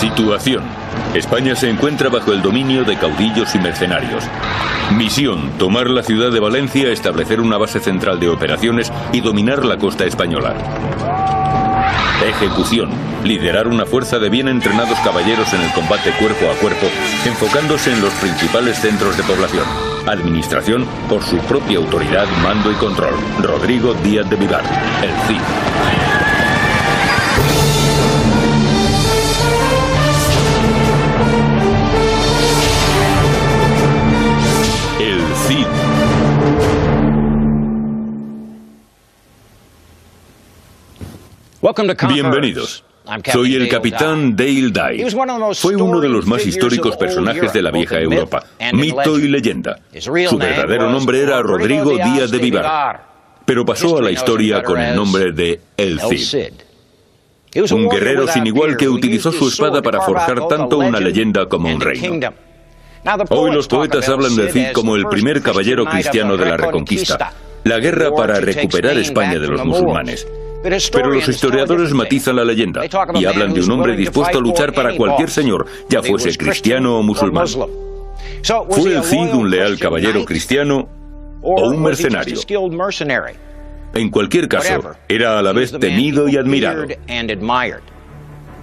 Situación. España se encuentra bajo el dominio de caudillos y mercenarios. Misión: tomar la ciudad de Valencia, establecer una base central de operaciones y dominar la costa española. Ejecución: liderar una fuerza de bien entrenados caballeros en el combate cuerpo a cuerpo, enfocándose en los principales centros de población. Administración: por su propia autoridad, mando y control. Rodrigo Díaz de Vivar, el Cid. El Cid. Bienvenidos. Soy el capitán Dale Dye. Fue uno de los más históricos personajes de la vieja Europa, mito y leyenda. Su verdadero nombre era Rodrigo Díaz de Vivar, pero pasó a la historia con el nombre de El Cid. Un guerrero sin igual que utilizó su espada para forjar tanto una leyenda como un reino. Hoy los poetas hablan del Cid como el primer caballero cristiano de la Reconquista, la guerra para recuperar España de los musulmanes. Pero los historiadores matizan la leyenda y hablan de un hombre dispuesto a luchar para cualquier señor, ya fuese cristiano o musulmán. ¿Fue el Cid un leal caballero cristiano o un mercenario? En cualquier caso, era a la vez temido y admirado.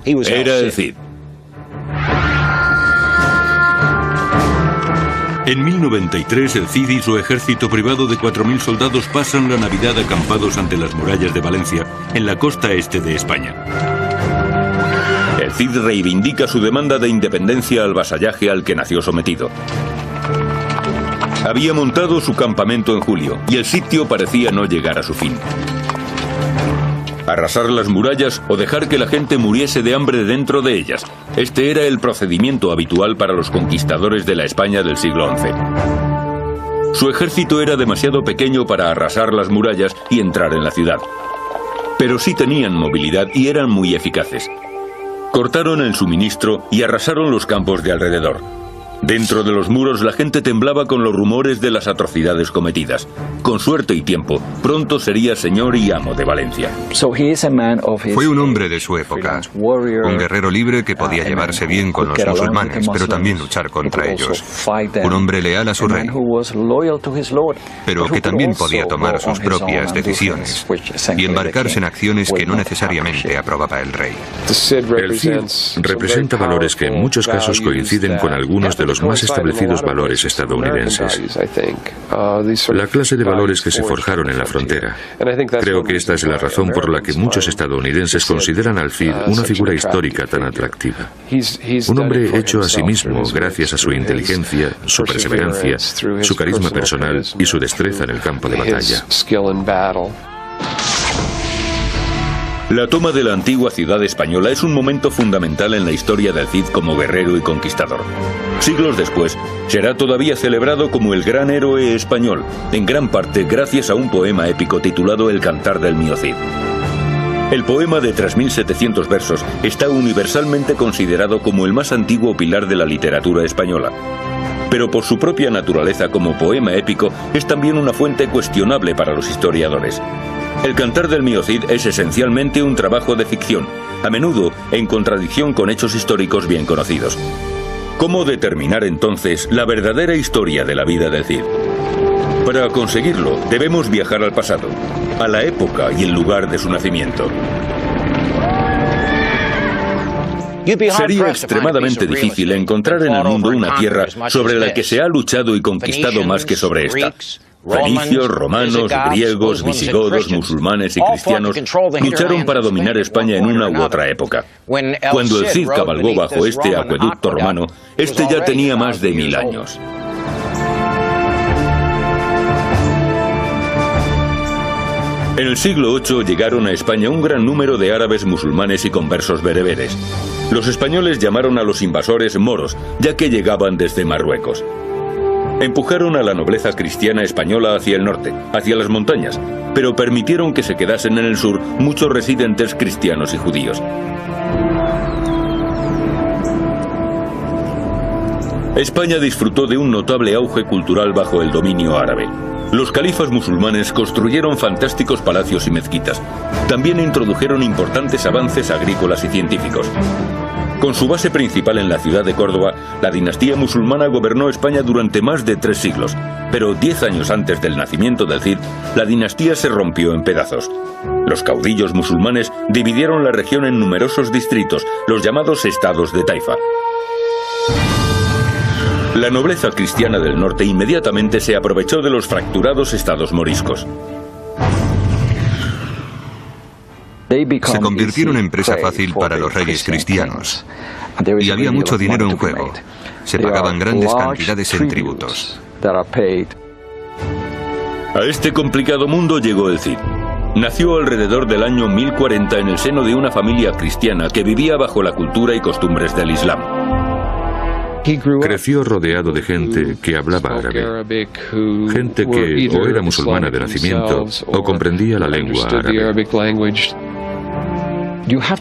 Era el Cid. En 1093, el Cid y su ejército privado de 4.000 soldados pasan la Navidad acampados ante las murallas de Valencia, en la costa este de España. El Cid reivindica su demanda de independencia al vasallaje al que nació sometido. Había montado su campamento en julio, y el sitio parecía no llegar a su fin. Arrasar las murallas o dejar que la gente muriese de hambre dentro de ellas. Este era el procedimiento habitual para los conquistadores de la España del siglo XI. Su ejército era demasiado pequeño para arrasar las murallas y entrar en la ciudad. Pero sí tenían movilidad y eran muy eficaces. Cortaron el suministro y arrasaron los campos de alrededor. Dentro de los muros la gente temblaba con los rumores de las atrocidades cometidas. Con suerte y tiempo, pronto sería señor y amo de Valencia. Fue un hombre de su época, un guerrero libre que podía llevarse bien con los musulmanes, pero también luchar contra ellos. Un hombre leal a su rey, pero que también podía tomar sus propias decisiones y embarcarse en acciones que no necesariamente aprobaba el rey. El Cid representa valores que en muchos casos coinciden con algunos de los más establecidos valores estadounidenses. La clase de valores que se forjaron en la frontera. Creo que esta es la razón por la que muchos estadounidenses consideran al Cid una figura histórica tan atractiva. Un hombre hecho a sí mismo gracias a su inteligencia, su perseverancia, su carisma personal y su destreza en el campo de batalla. La toma de la antigua ciudad española es un momento fundamental en la historia del Cid como guerrero y conquistador. Siglos después, será todavía celebrado como el gran héroe español, en gran parte gracias a un poema épico titulado El Cantar del Mío Cid. El poema de 3.700 versos está universalmente considerado como el más antiguo pilar de la literatura española. Pero por su propia naturaleza como poema épico, es también una fuente cuestionable para los historiadores. El Cantar del Mío Cid es esencialmente un trabajo de ficción, a menudo en contradicción con hechos históricos bien conocidos. ¿Cómo determinar entonces la verdadera historia de la vida del Cid? Para conseguirlo, debemos viajar al pasado, a la época y el lugar de su nacimiento. Sería extremadamente difícil encontrar en el mundo una tierra sobre la que se ha luchado y conquistado más que sobre esta. Fenicios, romanos, griegos, visigodos, musulmanes y cristianos lucharon para dominar España en una u otra época. Cuando el Cid cabalgó bajo este acueducto romano, este ya tenía más de 1000 años. En el siglo VIII llegaron a España un gran número de árabes, musulmanes y conversos bereberes. Los españoles llamaron a los invasores moros, ya que llegaban desde Marruecos. Empujaron a la nobleza cristiana española hacia el norte, hacia las montañas, pero permitieron que se quedasen en el sur muchos residentes cristianos y judíos. España disfrutó de un notable auge cultural bajo el dominio árabe. Los califas musulmanes construyeron fantásticos palacios y mezquitas. También introdujeron importantes avances agrícolas y científicos. Con su base principal en la ciudad de Córdoba, la dinastía musulmana gobernó España durante más de 3 siglos. Pero 10 años antes del nacimiento del Cid, la dinastía se rompió en pedazos. Los caudillos musulmanes dividieron la región en numerosos distritos, los llamados estados de Taifa. La nobleza cristiana del norte inmediatamente se aprovechó de los fracturados estados moriscos. Se convirtieron en presa fácil para los reyes cristianos. Y había mucho dinero en juego. Se pagaban grandes cantidades en tributos. A este complicado mundo llegó el Cid. Nació alrededor del año 1040 en el seno de una familia cristiana que vivía bajo la cultura y costumbres del Islam. Creció rodeado de gente que hablaba árabe, gente que o era musulmana de nacimiento o comprendía la lengua árabe.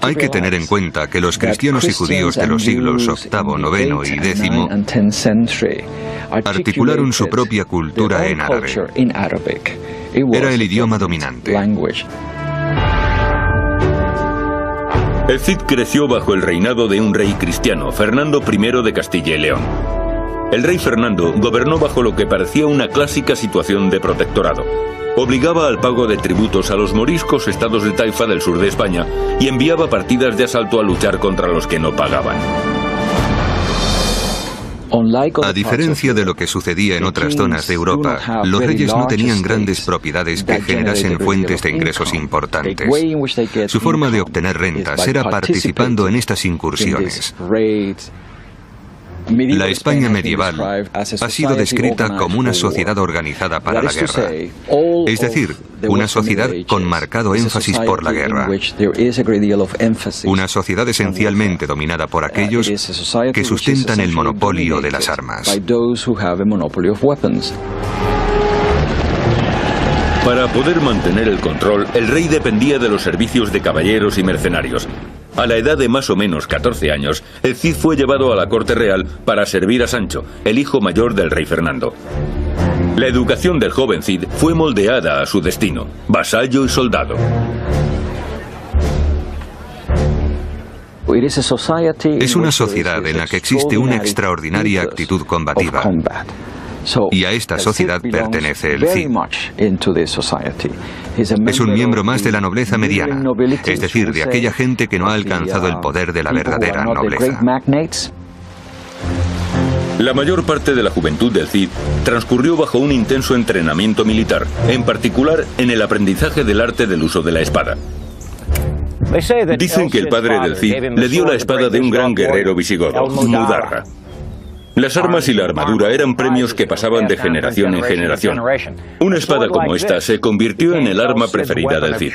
Hay que tener en cuenta que los cristianos y judíos de los siglos VIII, IX y X articularon su propia cultura en árabe. Era el idioma dominante. El Cid creció bajo el reinado de un rey cristiano, Fernando I de Castilla y León. El rey Fernando gobernó bajo lo que parecía una clásica situación de protectorado. Obligaba al pago de tributos a los moriscos estados de Taifa del sur de España y enviaba partidas de asalto a luchar contra los que no pagaban. A diferencia de lo que sucedía en otras zonas de Europa, los reyes no tenían grandes propiedades que generasen fuentes de ingresos importantes. Su forma de obtener rentas era participando en estas incursiones. La España medieval ha sido descrita como una sociedad organizada para la guerra, es decir, una sociedad con marcado énfasis por la guerra. Una sociedad esencialmente dominada por aquellos que sustentan el monopolio de las armas. Para poder mantener el control, el rey dependía de los servicios de caballeros y mercenarios. A la edad de más o menos 14 años, el Cid fue llevado a la corte real para servir a Sancho, el hijo mayor del rey Fernando. La educación del joven Cid fue moldeada a su destino, vasallo y soldado. Es una sociedad en la que existe una extraordinaria actitud combativa. Y a esta sociedad pertenece el Cid. Es un miembro más de la nobleza mediana, es decir, de aquella gente que no ha alcanzado el poder de la verdadera nobleza. La mayor parte de la juventud del Cid transcurrió bajo un intenso entrenamiento militar, en particular en el aprendizaje del arte del uso de la espada. Dicen que el padre del Cid le dio la espada de un gran guerrero visigodo, Mudarra. Las armas y la armadura eran premios que pasaban de generación en generación. Una espada como esta se convirtió en el arma preferida del Cid.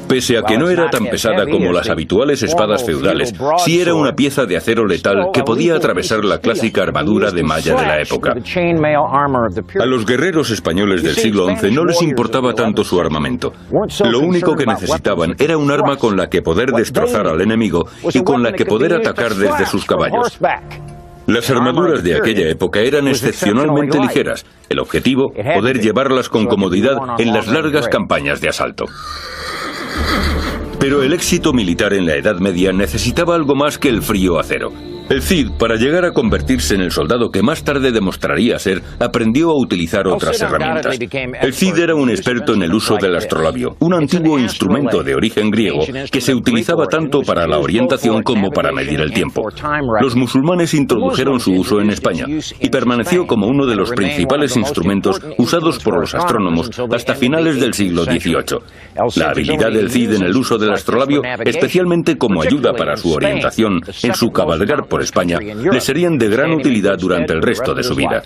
Pese a que no era tan pesada como las habituales espadas feudales, sí era una pieza de acero letal que podía atravesar la clásica armadura de malla de la época. A los guerreros españoles del siglo XI no les importaba tanto su armamento. Lo único que necesitaban era un arma con la que poder destrozar al enemigo y con la que poder atacar desde sus caballos. Las armaduras de aquella época eran excepcionalmente ligeras. El objetivo, poder llevarlas con comodidad en las largas campañas de asalto. Pero el éxito militar en la Edad Media necesitaba algo más que el frío acero. El Cid, para llegar a convertirse en el soldado que más tarde demostraría ser, aprendió a utilizar otras herramientas. El Cid era un experto en el uso del astrolabio, un antiguo instrumento de origen griego que se utilizaba tanto para la orientación como para medir el tiempo. Los musulmanes introdujeron su uso en España y permaneció como uno de los principales instrumentos usados por los astrónomos hasta finales del siglo XVIII. La habilidad del Cid en el uso del astrolabio, especialmente como ayuda para su orientación en su cabalgar por España, le serían de gran utilidad durante el resto de su vida.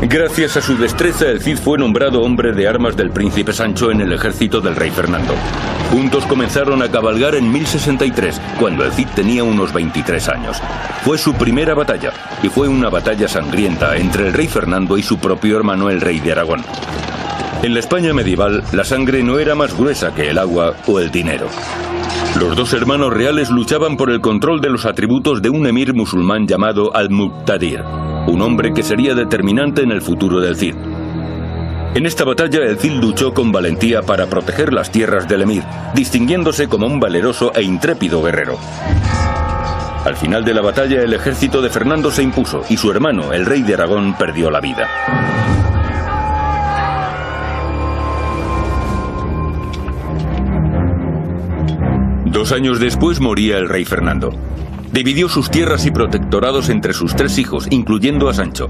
Gracias a su destreza, el Cid fue nombrado hombre de armas del príncipe Sancho en el ejército del rey Fernando. Juntos comenzaron a cabalgar en 1063, cuando el Cid tenía unos 23 años. Fue su primera batalla, y fue una batalla sangrienta entre el rey Fernando y su propio hermano, el rey de Aragón. En la España medieval, la sangre no era más gruesa que el agua o el dinero. Los dos hermanos reales luchaban por el control de los atributos de un emir musulmán llamado Al-Muqtadir, un hombre que sería determinante en el futuro del Cid. En esta batalla el Cid luchó con valentía para proteger las tierras del emir, distinguiéndose como un valeroso e intrépido guerrero. Al final de la batalla el ejército de Fernando se impuso y su hermano, el rey de Aragón, perdió la vida. Dos años después moría el rey Fernando. Dividió sus tierras y protectorados entre sus 3 hijos, incluyendo a Sancho.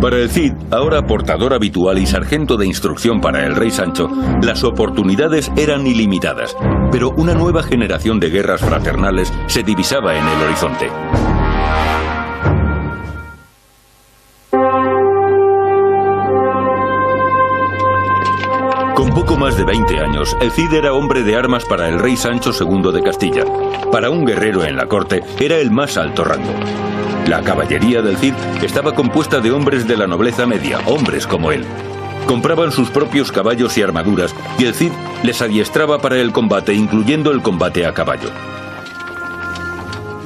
Para el Cid, ahora portador habitual y sargento de instrucción para el rey Sancho, las oportunidades eran ilimitadas, pero una nueva generación de guerras fraternales se divisaba en el horizonte. Con poco más de 20 años, el Cid era hombre de armas para el rey Sancho II de Castilla. Para un guerrero en la corte, era el más alto rango. La caballería del Cid estaba compuesta de hombres de la nobleza media, hombres como él. Compraban sus propios caballos y armaduras, y el Cid les adiestraba para el combate, incluyendo el combate a caballo.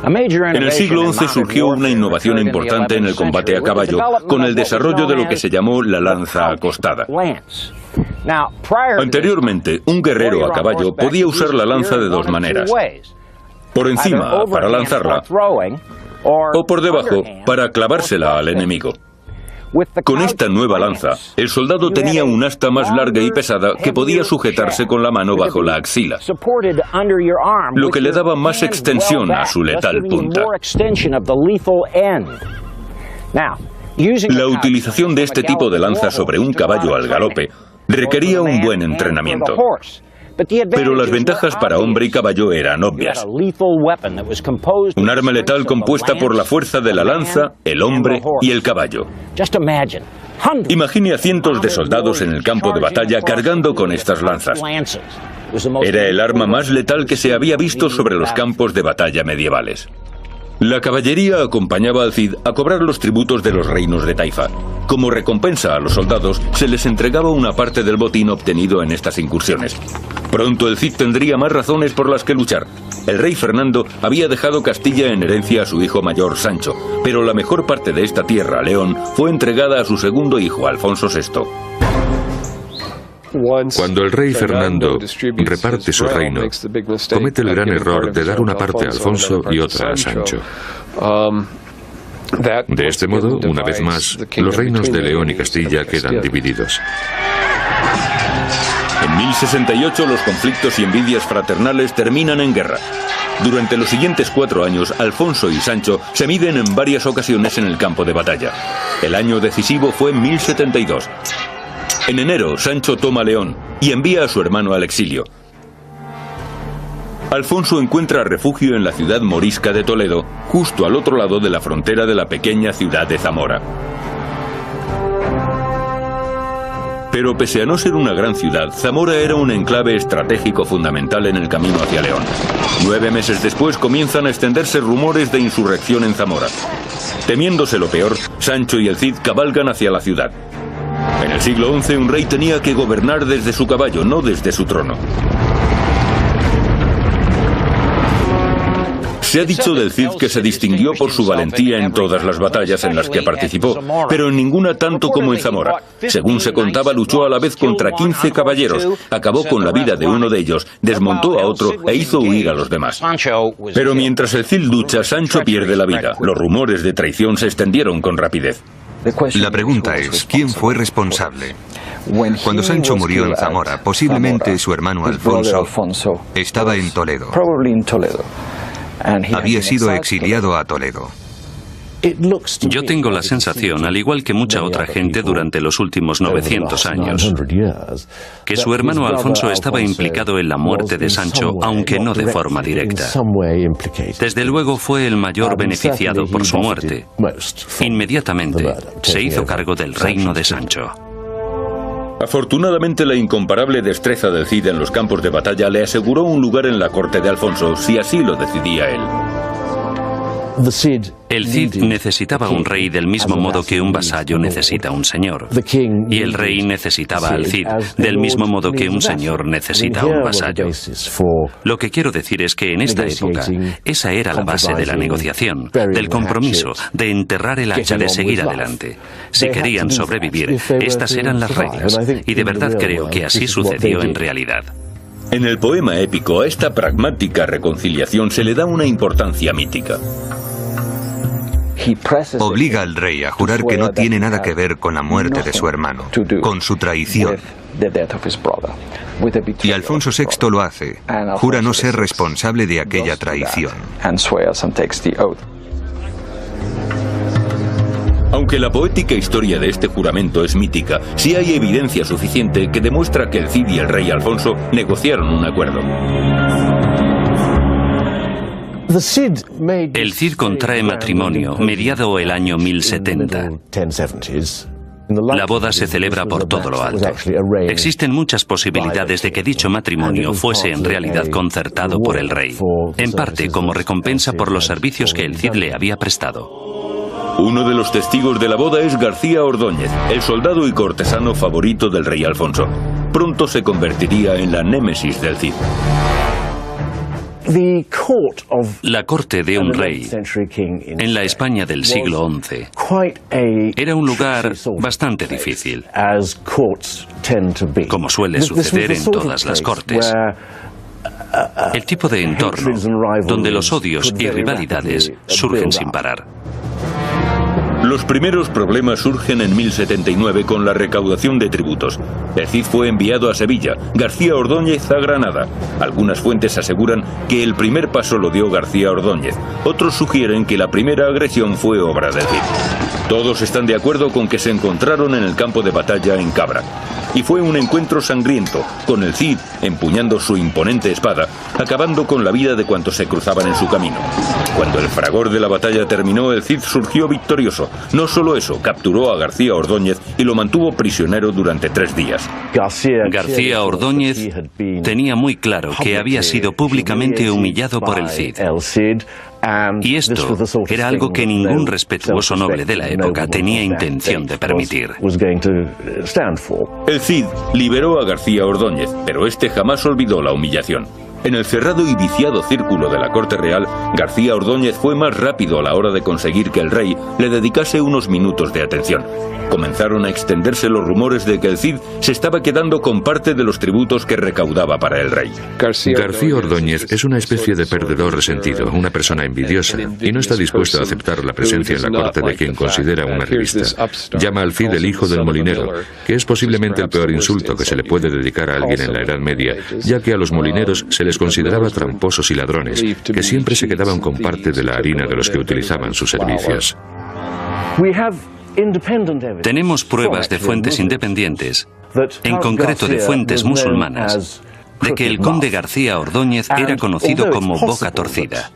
En el siglo XI surgió una innovación importante en el combate a caballo, con el desarrollo de lo que se llamó la lanza acostada. Anteriormente, un guerrero a caballo podía usar la lanza de 2 maneras. Por encima, para lanzarla, o por debajo, para clavársela al enemigo. Con esta nueva lanza, el soldado tenía un asta más larga y pesada que podía sujetarse con la mano bajo la axila, lo que le daba más extensión a su letal punta. La utilización de este tipo de lanza sobre un caballo al galope requería un buen entrenamiento. Pero las ventajas para hombre y caballo eran obvias. Un arma letal compuesta por la fuerza de la lanza, el hombre y el caballo. Imagine a cientos de soldados en el campo de batalla cargando con estas lanzas. Era el arma más letal que se había visto sobre los campos de batalla medievales. La caballería acompañaba al Cid a cobrar los tributos de los reinos de Taifa. Como recompensa a los soldados, se les entregaba una parte del botín obtenido en estas incursiones. Pronto el Cid tendría más razones por las que luchar. El rey Fernando había dejado Castilla en herencia a su hijo mayor Sancho, pero la mejor parte de esta tierra, León, fue entregada a su segundo hijo, Alfonso VI. Cuando el rey Fernando reparte su reino, comete el gran error de dar una parte a Alfonso y otra a Sancho. De este modo, una vez más, los reinos de León y Castilla quedan divididos. En 1068 los conflictos y envidias fraternales terminan en guerra. Durante los siguientes 4 años, Alfonso y Sancho se miden en varias ocasiones en el campo de batalla. El año decisivo fue en 1072. En enero, Sancho toma León y envía a su hermano al exilio. Alfonso encuentra refugio en la ciudad morisca de Toledo, justo al otro lado de la frontera de la pequeña ciudad de Zamora. Pero pese a no ser una gran ciudad, Zamora era un enclave estratégico fundamental en el camino hacia León. 9 meses después comienzan a extenderse rumores de insurrección en Zamora. Temiéndose lo peor, Sancho y el Cid cabalgan hacia la ciudad. En el siglo XI un rey tenía que gobernar desde su caballo, no desde su trono. Se ha dicho del Cid que se distinguió por su valentía en todas las batallas en las que participó, pero en ninguna tanto como en Zamora. Según se contaba, luchó a la vez contra 15 caballeros, acabó con la vida de uno de ellos, desmontó a otro e hizo huir a los demás. Pero mientras el Cid lucha, Sancho pierde la vida. Los rumores de traición se extendieron con rapidez. La pregunta es, ¿quién fue responsable? Cuando Sancho murió en Zamora, posiblemente su hermano Alfonso estaba en Toledo. Había sido exiliado a Toledo. Yo tengo la sensación, al igual que mucha otra gente durante los últimos 900 años, que su hermano Alfonso estaba implicado en la muerte de Sancho, aunque no de forma directa. Desde luego fue el mayor beneficiado por su muerte. Inmediatamente se hizo cargo del reino de Sancho. Afortunadamente, la incomparable destreza del Cid en los campos de batalla le aseguró un lugar en la corte de Alfonso, si así lo decidía él. El Cid necesitaba un rey del mismo modo que un vasallo necesita un señor. Y el rey necesitaba al Cid del mismo modo que un señor necesita un vasallo. Lo que quiero decir es que en esta época esa era la base de la negociación, del compromiso, de enterrar el hacha, de seguir adelante. Si querían sobrevivir, estas eran las reglas. Y de verdad creo que así sucedió en realidad. En el poema épico a esta pragmática reconciliación se le da una importancia mítica. Obliga al rey a jurar que no tiene nada que ver con la muerte de su hermano, con su traición. Y Alfonso VI lo hace. Jura no ser responsable de aquella traición. Aunque la poética historia de este juramento es mítica, sí hay evidencia suficiente que demuestra que el Cid y el rey Alfonso negociaron un acuerdo. El Cid contrae matrimonio mediado el año 1070. La boda se celebra por todo lo alto. Existen muchas posibilidades de que dicho matrimonio fuese en realidad concertado por el rey, en parte como recompensa por los servicios que el Cid le había prestado. Uno de los testigos de la boda es García Ordóñez, el soldado y cortesano favorito del rey Alfonso. Pronto se convertiría en la némesis del Cid. La corte de un rey en la España del siglo XI era un lugar bastante difícil, como suele suceder en todas las cortes. El tipo de entorno donde los odios y rivalidades surgen sin parar. Los primeros problemas surgen en 1079 con la recaudación de tributos. El Cid fue enviado a Sevilla, García Ordóñez a Granada. Algunas fuentes aseguran que el primer paso lo dio García Ordóñez. Otros sugieren que la primera agresión fue obra del Cid. Todos están de acuerdo con que se encontraron en el campo de batalla en Cabra. Y fue un encuentro sangriento, con el Cid empuñando su imponente espada, acabando con la vida de cuantos se cruzaban en su camino. Cuando el fragor de la batalla terminó, el Cid surgió victorioso. No solo eso, capturó a García Ordóñez y lo mantuvo prisionero durante 3 días. García Ordóñez tenía muy claro que había sido públicamente humillado por el Cid. Y esto era algo que ningún respetuoso noble de la época tenía intención de permitir. El Cid liberó a García Ordóñez, pero este jamás olvidó la humillación. En el cerrado y viciado círculo de la corte real, García Ordóñez fue más rápido a la hora de conseguir que el rey le dedicase unos minutos de atención. Comenzaron a extenderse los rumores de que el Cid se estaba quedando con parte de los tributos que recaudaba para el rey. García Ordóñez es una especie de perdedor resentido, una persona envidiosa, y no está dispuesto a aceptar la presencia en la corte de quien considera una revista. Llama al Cid el hijo del molinero, que es posiblemente el peor insulto que se le puede dedicar a alguien en la Edad Media, ya que a los molineros se les consideraba tramposos y ladrones, que siempre se quedaban con parte de la harina de los que utilizaban sus servicios. Tenemos pruebas de fuentes independientes, en concreto de fuentes musulmanas, de que el conde García Ordóñez era conocido como Boca Torcida.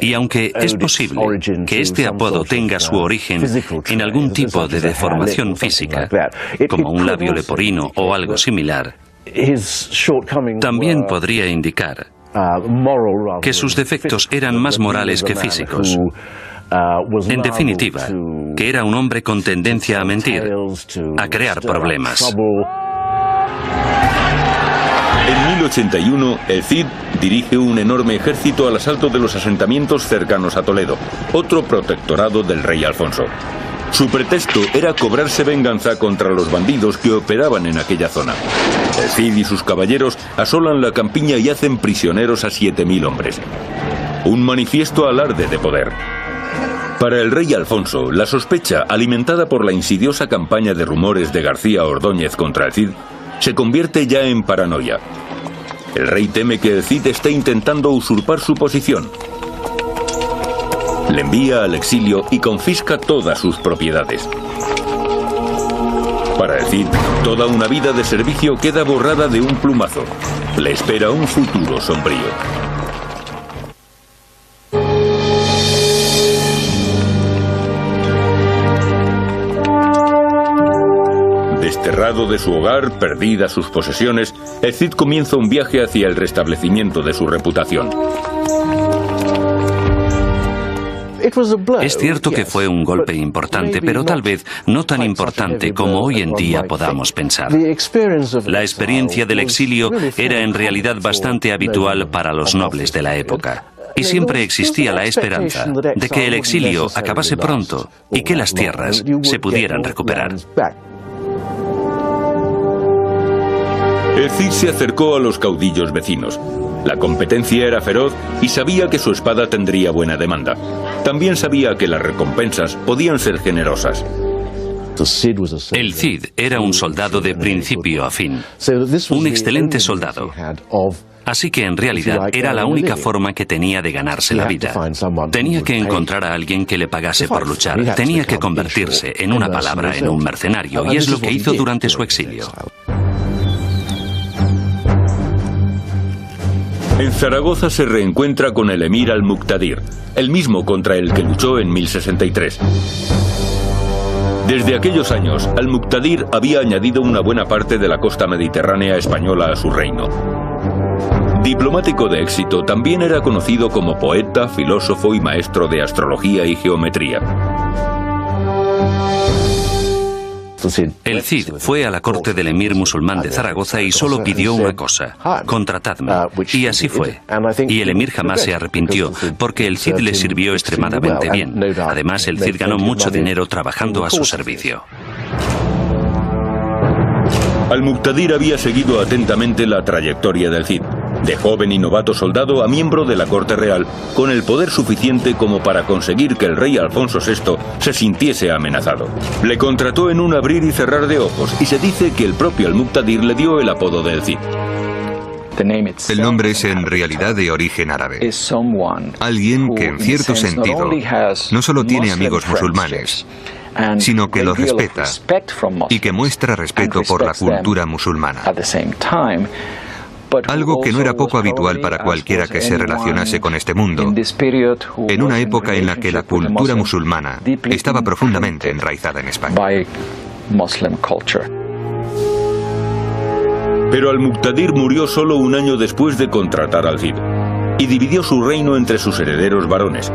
Y aunque es posible que este apodo tenga su origen en algún tipo de deformación física, como un labio leporino o algo similar, también podría indicar que sus defectos eran más morales que físicos. En definitiva, que era un hombre con tendencia a mentir, a crear problemas. En 1081, el Cid dirige un enorme ejército al asalto de los asentamientos cercanos a Toledo, otro protectorado del rey Alfonso. Su pretexto era cobrarse venganza contra los bandidos que operaban en aquella zona. El Cid y sus caballeros asolan la campiña y hacen prisioneros a 7000 hombres. Un manifiesto alarde de poder. Para el rey Alfonso, la sospecha, alimentada por la insidiosa campaña de rumores de García Ordóñez contra el Cid, se convierte ya en paranoia. El rey teme que el Cid esté intentando usurpar su posición. Le envía al exilio y confisca todas sus propiedades. Para el Cid, toda una vida de servicio queda borrada de un plumazo. Le espera un futuro sombrío. Desterrado de su hogar, perdidas sus posesiones, el Cid comienza un viaje hacia el restablecimiento de su reputación. Es cierto que fue un golpe importante, pero tal vez no tan importante como hoy en día podamos pensar. La experiencia del exilio era en realidad bastante habitual para los nobles de la época. Y siempre existía la esperanza de que el exilio acabase pronto y que las tierras se pudieran recuperar. El Cid se acercó a los caudillos vecinos. La competencia era feroz y sabía que su espada tendría buena demanda. También sabía que las recompensas podían ser generosas. El Cid era un soldado de principio a fin, un excelente soldado. Así que en realidad era la única forma que tenía de ganarse la vida. Tenía que encontrar a alguien que le pagase por luchar. Tenía que convertirse, en una palabra, en un mercenario. Y es lo que hizo durante su exilio. En Zaragoza se reencuentra con el emir al-Muqtadir, el mismo contra el que luchó en 1063. Desde aquellos años, al-Muqtadir había añadido una buena parte de la costa mediterránea española a su reino. Diplomático de éxito, también era conocido como poeta, filósofo y maestro de astrología y geometría. El Cid fue a la corte del emir musulmán de Zaragoza y solo pidió una cosa: contratadme. Y así fue. Y el emir jamás se arrepintió, porque el Cid le sirvió extremadamente bien. Además, el Cid ganó mucho dinero trabajando a su servicio. Al-Muqtadir había seguido atentamente la trayectoria del Cid, de joven y novato soldado a miembro de la corte real, con el poder suficiente como para conseguir que el rey Alfonso VI se sintiese amenazado. Le contrató en un abrir y cerrar de ojos, y se dice que el propio Al-Muqtadir le dio el apodo del Cid. El nombre es en realidad de origen árabe. Alguien que en cierto sentido no solo tiene amigos musulmanes, sino que los respeta y que muestra respeto por la cultura musulmana. Algo que no era poco habitual para cualquiera que se relacionase con este mundo, en una época en la que la cultura musulmana estaba profundamente enraizada en España. Pero Al-Muqtadir murió solo un año después de contratar al Cid, y dividió su reino entre sus herederos varones.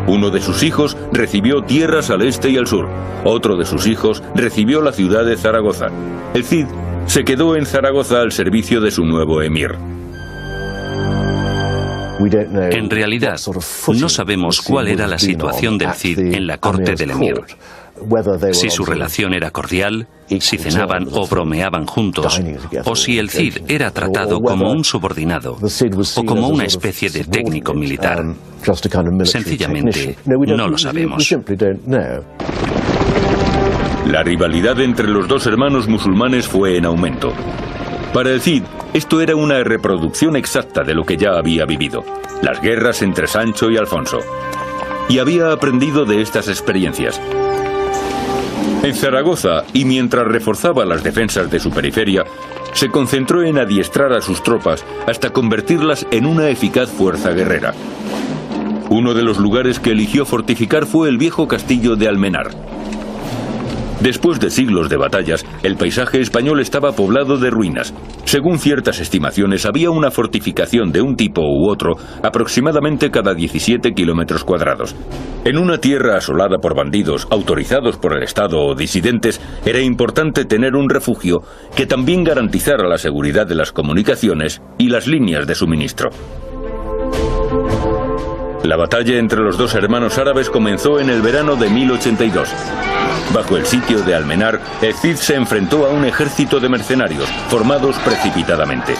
Uno de sus hijos recibió tierras al este y al sur. Otro de sus hijos recibió la ciudad de Zaragoza. El Cid se quedó en Zaragoza al servicio de su nuevo emir. En realidad, no sabemos cuál era la situación del Cid en la corte del emir. Si su relación era cordial, si cenaban o bromeaban juntos, o si el Cid era tratado como un subordinado o como una especie de técnico militar. Sencillamente, no lo sabemos. La rivalidad entre los dos hermanos musulmanes fue en aumento. Para el Cid, esto era una reproducción exacta de lo que ya había vivido, las guerras entre Sancho y Alfonso. Y había aprendido de estas experiencias. En Zaragoza, y mientras reforzaba las defensas de su periferia, se concentró en adiestrar a sus tropas hasta convertirlas en una eficaz fuerza guerrera. Uno de los lugares que eligió fortificar fue el viejo castillo de Almenar. Después de siglos de batallas, el paisaje español estaba poblado de ruinas. Según ciertas estimaciones, había una fortificación de un tipo u otro aproximadamente cada 17 kilómetros cuadrados. En una tierra asolada por bandidos, autorizados por el Estado o disidentes, era importante tener un refugio que también garantizara la seguridad de las comunicaciones y las líneas de suministro. La batalla entre los dos hermanos árabes comenzó en el verano de 1082. Bajo el sitio de Almenar, el Cid se enfrentó a un ejército de mercenarios, formados precipitadamente.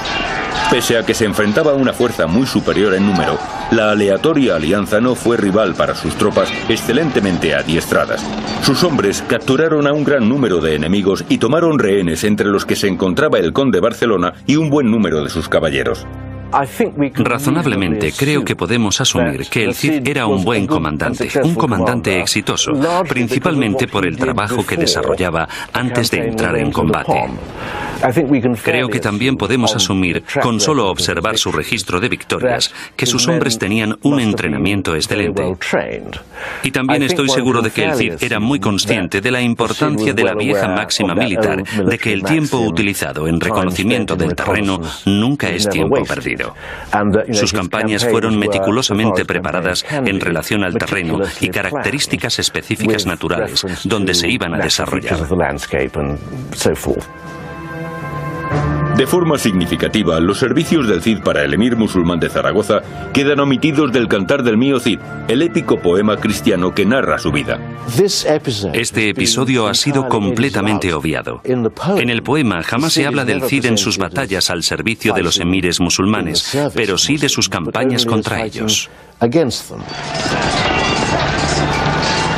Pese a que se enfrentaba a una fuerza muy superior en número, la aleatoria alianza no fue rival para sus tropas excelentemente adiestradas. Sus hombres capturaron a un gran número de enemigos y tomaron rehenes, entre los que se encontraba el conde Barcelona y un buen número de sus caballeros. Razonablemente, creo que podemos asumir que el Cid era un buen comandante, un comandante exitoso, principalmente por el trabajo que desarrollaba antes de entrar en combate. Creo que también podemos asumir, con solo observar su registro de victorias, que sus hombres tenían un entrenamiento excelente. Y también estoy seguro de que el Cid era muy consciente de la importancia de la vieja máxima militar de que el tiempo utilizado en reconocimiento del terreno nunca es tiempo perdido. rápido. Sus campañas fueron meticulosamente preparadas en relación al terreno y características específicas naturales donde se iban a desarrollar. De forma significativa, los servicios del Cid para el emir musulmán de Zaragoza quedan omitidos del Cantar del Mío Cid, el épico poema cristiano que narra su vida. Este episodio ha sido completamente obviado. En el poema jamás se habla del Cid en sus batallas al servicio de los emires musulmanes, pero sí de sus campañas contra ellos.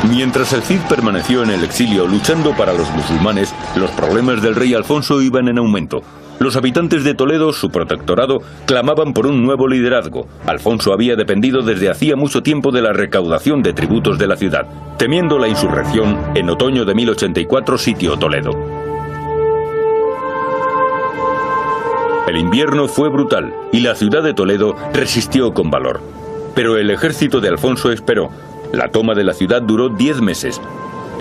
Mientras el Cid permaneció en el exilio luchando para los musulmanes, los problemas del rey Alfonso iban en aumento. Los habitantes de Toledo, su protectorado, clamaban por un nuevo liderazgo. Alfonso había dependido desde hacía mucho tiempo de la recaudación de tributos de la ciudad. Temiendo la insurrección, en otoño de 1084 sitió Toledo. El invierno fue brutal y la ciudad de Toledo resistió con valor. Pero el ejército de Alfonso esperó. La toma de la ciudad duró 10 meses.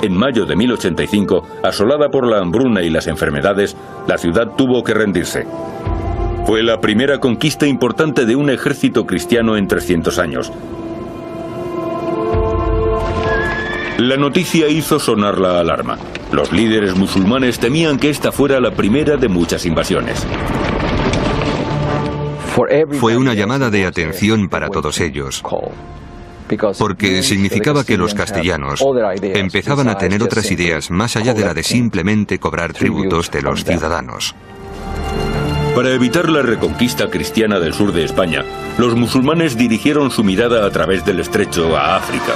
En mayo de 1085, asolada por la hambruna y las enfermedades, la ciudad tuvo que rendirse. Fue la primera conquista importante de un ejército cristiano en 300 años. La noticia hizo sonar la alarma. Los líderes musulmanes temían que esta fuera la primera de muchas invasiones. Fue una llamada de atención para todos ellos, porque significaba que los castellanos empezaban a tener otras ideas más allá de la de simplemente cobrar tributos de los ciudadanos. Para evitar la reconquista cristiana del sur de España, los musulmanes dirigieron su mirada a través del estrecho a África.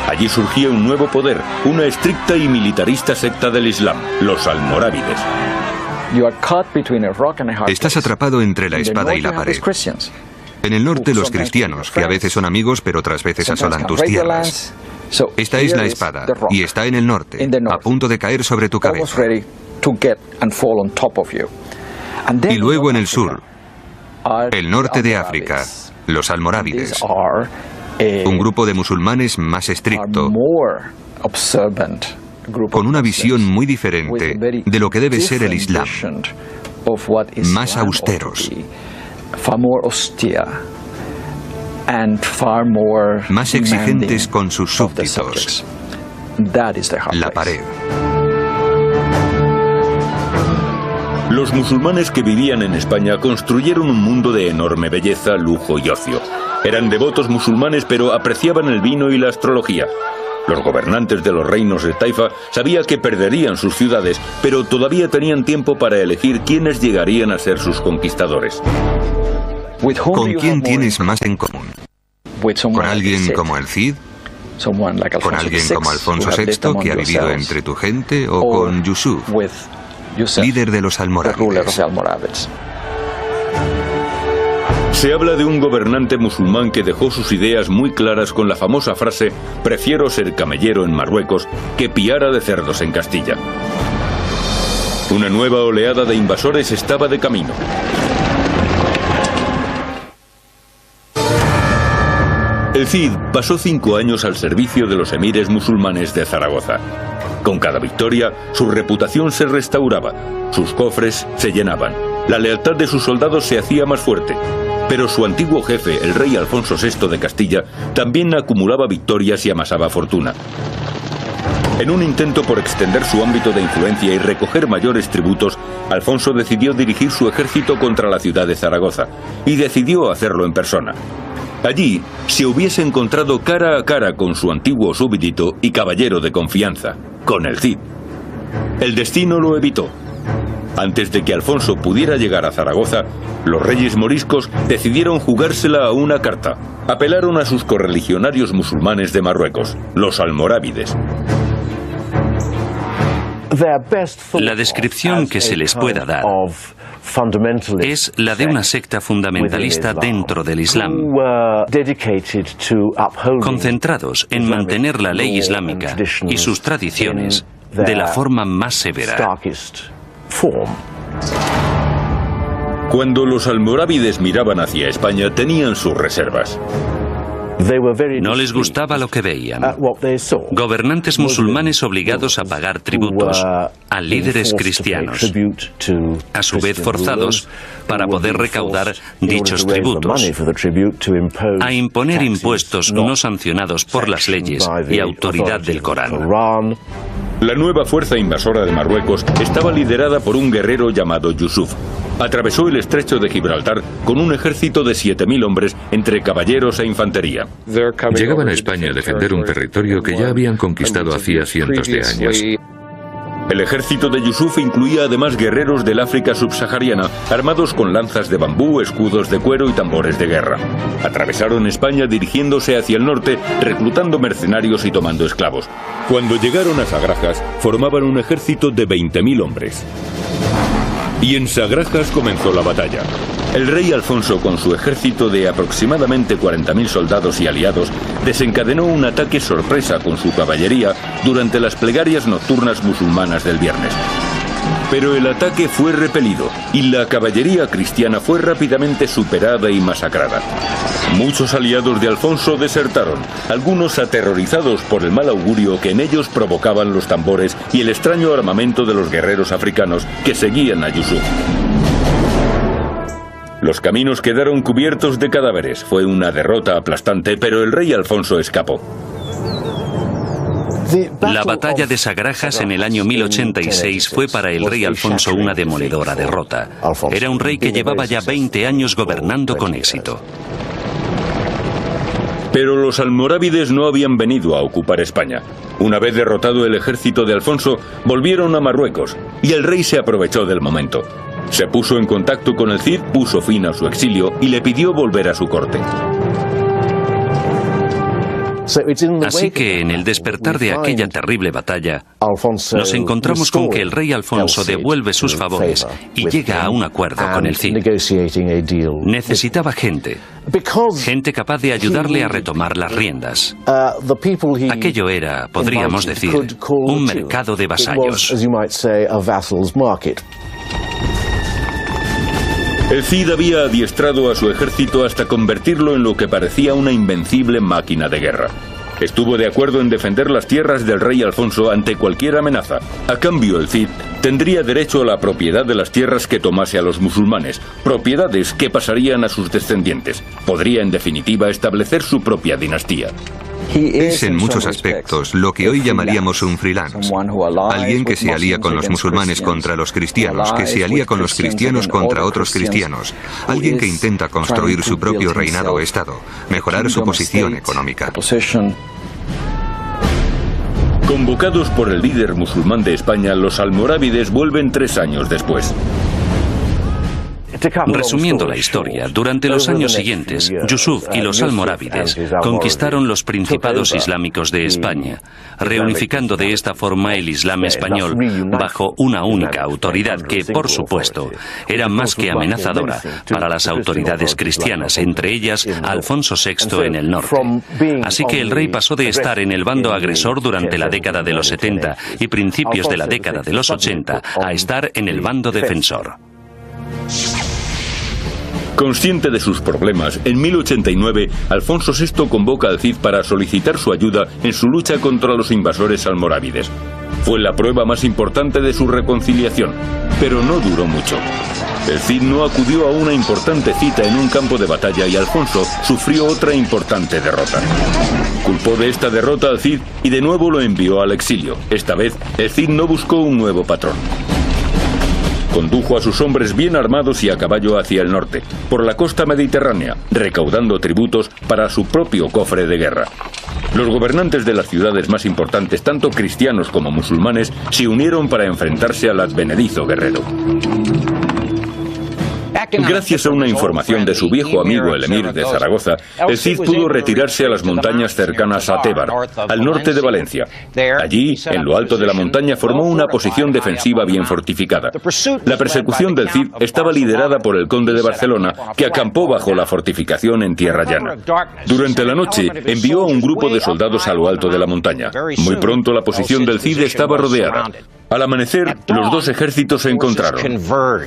Allí surgía un nuevo poder, una estricta y militarista secta del Islam, los almorávides. Estás atrapado entre la espada y la pared. En el norte los cristianos, que a veces son amigos pero otras veces asolan tus tierras. Esta es la espada, y está en el norte, a punto de caer sobre tu cabeza. Y luego en el sur, el norte de África, los almorávides, un grupo de musulmanes más estricto, con una visión muy diferente de lo que debe ser el Islam, más austeros, más exigentes con sus súbditos. La pared. Los musulmanes que vivían en España construyeron un mundo de enorme belleza, lujo y ocio. Eran devotos musulmanes, pero apreciaban el vino y la astrología. Los gobernantes de los reinos de Taifa sabían que perderían sus ciudades, pero todavía tenían tiempo para elegir quiénes llegarían a ser sus conquistadores. ¿Con quién tienes más en común? ¿Con alguien como el Cid? ¿Con alguien como Alfonso VI, que ha vivido entre tu gente? ¿O con Yusuf, líder de los almorávides? Se habla de un gobernante musulmán que dejó sus ideas muy claras con la famosa frase «Prefiero ser camellero en Marruecos que piara de cerdos en Castilla». Una nueva oleada de invasores estaba de camino. El Cid pasó 5 años al servicio de los emires musulmanes de Zaragoza. Con cada victoria, su reputación se restauraba, sus cofres se llenaban, la lealtad de sus soldados se hacía más fuerte. Pero su antiguo jefe, el rey Alfonso VI de Castilla, también acumulaba victorias y amasaba fortuna. En un intento por extender su ámbito de influencia y recoger mayores tributos, Alfonso decidió dirigir su ejército contra la ciudad de Zaragoza, y decidió hacerlo en persona. Allí se hubiese encontrado cara a cara con su antiguo súbdito y caballero de confianza, con el Cid. El destino lo evitó. Antes de que Alfonso pudiera llegar a Zaragoza, los reyes moriscos decidieron jugársela a una carta. Apelaron a sus correligionarios musulmanes de Marruecos, los almorávides. La descripción que se les pueda dar es la de una secta fundamentalista dentro del Islam, concentrados en mantener la ley islámica y sus tradiciones de la forma más severa. Cuando los almorávides miraban hacia España, tenían sus reservas. No les gustaba lo que veían. Gobernantes musulmanes obligados a pagar tributos a líderes cristianos, a su vez forzados para poder recaudar dichos tributos, a imponer impuestos no sancionados por las leyes y autoridad del Corán. La nueva fuerza invasora de Marruecos estaba liderada por un guerrero llamado Yusuf. Atravesó el estrecho de Gibraltar con un ejército de 7.000 hombres entre caballeros e infantería. Llegaban a España a defender un territorio que ya habían conquistado hacía cientos de años. El ejército de Yusuf incluía además guerreros del África subsahariana, armados con lanzas de bambú, escudos de cuero y tambores de guerra. Atravesaron España dirigiéndose hacia el norte, reclutando mercenarios y tomando esclavos. Cuando llegaron a Sagrajas, formaban un ejército de 20.000 hombres. Y en Sagrajas comenzó la batalla. El rey Alfonso, con su ejército de aproximadamente 40.000 soldados y aliados, desencadenó un ataque sorpresa con su caballería durante las plegarias nocturnas musulmanas del viernes. Pero el ataque fue repelido y la caballería cristiana fue rápidamente superada y masacrada. Muchos aliados de Alfonso desertaron, algunos aterrorizados por el mal augurio que en ellos provocaban los tambores y el extraño armamento de los guerreros africanos que seguían a Yusuf. Los caminos quedaron cubiertos de cadáveres. Fue una derrota aplastante, pero el rey Alfonso escapó. La batalla de Sagrajas en el año 1086 fue para el rey Alfonso una demoledora derrota. Era un rey que llevaba ya 20 años gobernando con éxito. Pero los almorávides no habían venido a ocupar España. Una vez derrotado el ejército de Alfonso, volvieron a Marruecos, y el rey se aprovechó del momento. Se puso en contacto con el Cid, puso fin a su exilio y le pidió volver a su corte. Así que en el despertar de aquella terrible batalla, nos encontramos con que el rey Alfonso devuelve sus favores y llega a un acuerdo con el Cid. Necesitaba gente capaz de ayudarle a retomar las riendas. Aquello era, podríamos decir, un mercado de vasallos. El Cid había adiestrado a su ejército hasta convertirlo en lo que parecía una invencible máquina de guerra. Estuvo de acuerdo en defender las tierras del rey Alfonso ante cualquier amenaza. A cambio, el Cid tendría derecho a la propiedad de las tierras que tomase a los musulmanes, propiedades que pasarían a sus descendientes. Podría, en definitiva, establecer su propia dinastía. Es en muchos aspectos lo que hoy llamaríamos un freelance. Alguien que se alía con los musulmanes contra los cristianos, que se alía con los cristianos contra otros cristianos. Alguien que intenta construir su propio reinado o estado, mejorar su posición económica. Convocados por el líder musulmán de España, los almorávides vuelven 3 años después. Resumiendo la historia, durante los años siguientes, Yusuf y los almorávides conquistaron los principados islámicos de España, reunificando de esta forma el Islam español bajo una única autoridad que, por supuesto, era más que amenazadora para las autoridades cristianas, entre ellas Alfonso VI en el norte. Así que el rey pasó de estar en el bando agresor durante la década de los 70 y principios de la década de los 80 a estar en el bando defensor. Consciente de sus problemas, en 1089, Alfonso VI convoca al Cid para solicitar su ayuda en su lucha contra los invasores almorávides. Fue la prueba más importante de su reconciliación, pero no duró mucho. El Cid no acudió a una importante cita en un campo de batalla y Alfonso sufrió otra importante derrota. Culpó de esta derrota al Cid y de nuevo lo envió al exilio. Esta vez, el Cid no buscó un nuevo patrón. Condujo a sus hombres bien armados y a caballo hacia el norte, por la costa mediterránea, recaudando tributos para su propio cofre de guerra. Los gobernantes de las ciudades más importantes, tanto cristianos como musulmanes, se unieron para enfrentarse al advenedizo guerrero. Gracias a una información de su viejo amigo el emir de Zaragoza, el Cid pudo retirarse a las montañas cercanas a Tébar, al norte de Valencia. Allí, en lo alto de la montaña, formó una posición defensiva bien fortificada. La persecución del Cid estaba liderada por el conde de Barcelona, que acampó bajo la fortificación en tierra llana. Durante la noche, envió a un grupo de soldados a lo alto de la montaña. Muy pronto la posición del Cid estaba rodeada. Al amanecer, los dos ejércitos se encontraron.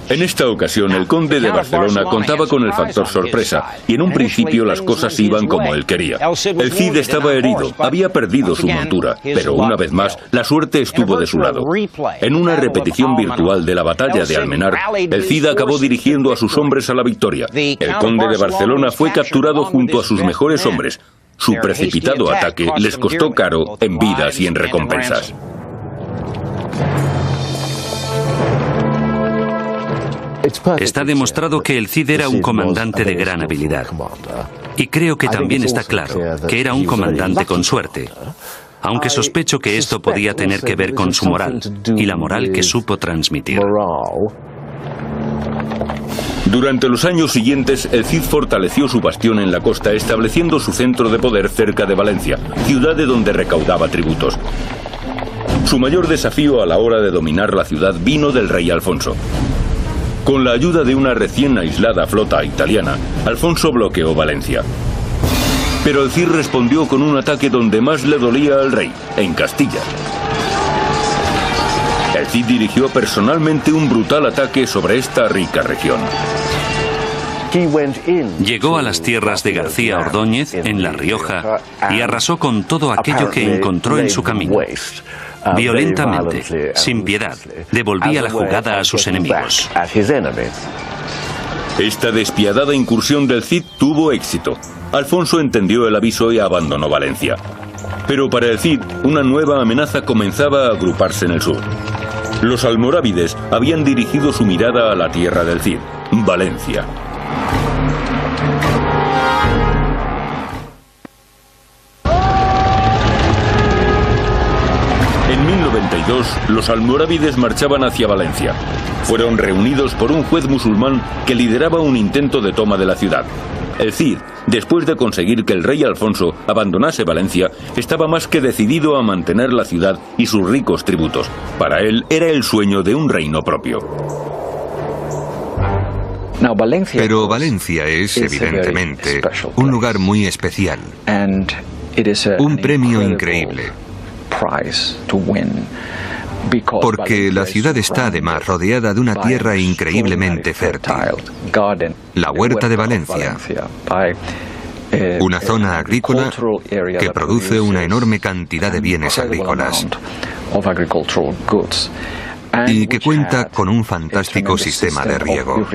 En esta ocasión, el conde de Barcelona contaba con el factor sorpresa, y en un principio las cosas iban como él quería. El Cid estaba herido, había perdido su montura, pero una vez más, la suerte estuvo de su lado. En una repetición virtual de la batalla de Almenar, el Cid acabó dirigiendo a sus hombres a la victoria. El conde de Barcelona fue capturado junto a sus mejores hombres. Su precipitado ataque les costó caro en vidas y en recompensas. Está demostrado que el Cid era un comandante de gran habilidad. Y creo que también está claro que era un comandante con suerte, aunque sospecho que esto podía tener que ver con su moral y la moral que supo transmitir. Durante los años siguientes, el Cid fortaleció su bastión en la costa, estableciendo su centro de poder cerca de Valencia, ciudad de donde recaudaba tributos. Su mayor desafío a la hora de dominar la ciudad vino del rey Alfonso. Con la ayuda de una recién aislada flota italiana, Alfonso bloqueó Valencia. Pero el Cid respondió con un ataque donde más le dolía al rey, en Castilla. El Cid dirigió personalmente un brutal ataque sobre esta rica región. Llegó a las tierras de García Ordóñez, en La Rioja, y arrasó con todo aquello que encontró en su camino. Violentamente, sin piedad, devolvía la jugada a sus enemigos. Esta despiadada incursión del Cid tuvo éxito. Alfonso entendió el aviso y abandonó Valencia. Pero para el Cid, una nueva amenaza comenzaba a agruparse en el sur. Los almorávides habían dirigido su mirada a la tierra del Cid, Valencia. En 1092, los almorávides marchaban hacia Valencia. Fueron reunidos por un juez musulmán que lideraba un intento de toma de la ciudad. El Cid, después de conseguir que el rey Alfonso abandonase Valencia, estaba más que decidido a mantener la ciudad y sus ricos tributos. Para él era el sueño de un reino propio. Pero Valencia es, evidentemente, un lugar muy especial, un premio increíble, porque la ciudad está además rodeada de una tierra increíblemente fértil, la Huerta de Valencia, una zona agrícola que produce una enorme cantidad de bienes agrícolas y que cuenta con un fantástico sistema de riego.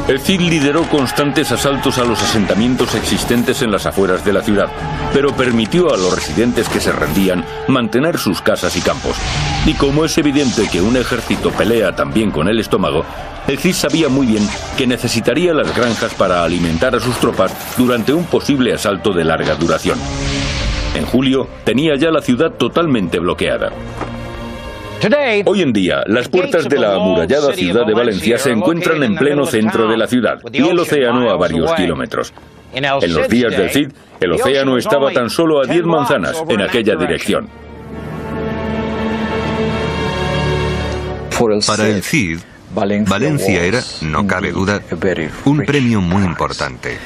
El Cid lideró constantes asaltos a los asentamientos existentes en las afueras de la ciudad, pero permitió a los residentes que se rendían mantener sus casas y campos. Y como es evidente que un ejército pelea también con el estómago, el Cid sabía muy bien que necesitaría las granjas para alimentar a sus tropas durante un posible asalto de larga duración. En julio tenía ya la ciudad totalmente bloqueada. Hoy en día, las puertas de la amurallada ciudad de Valencia se encuentran en pleno centro de la ciudad y el océano a varios kilómetros. En los días del Cid, el océano estaba tan solo a 10 manzanas en aquella dirección. Para el Cid, Valencia era, no cabe duda, un premio muy importante.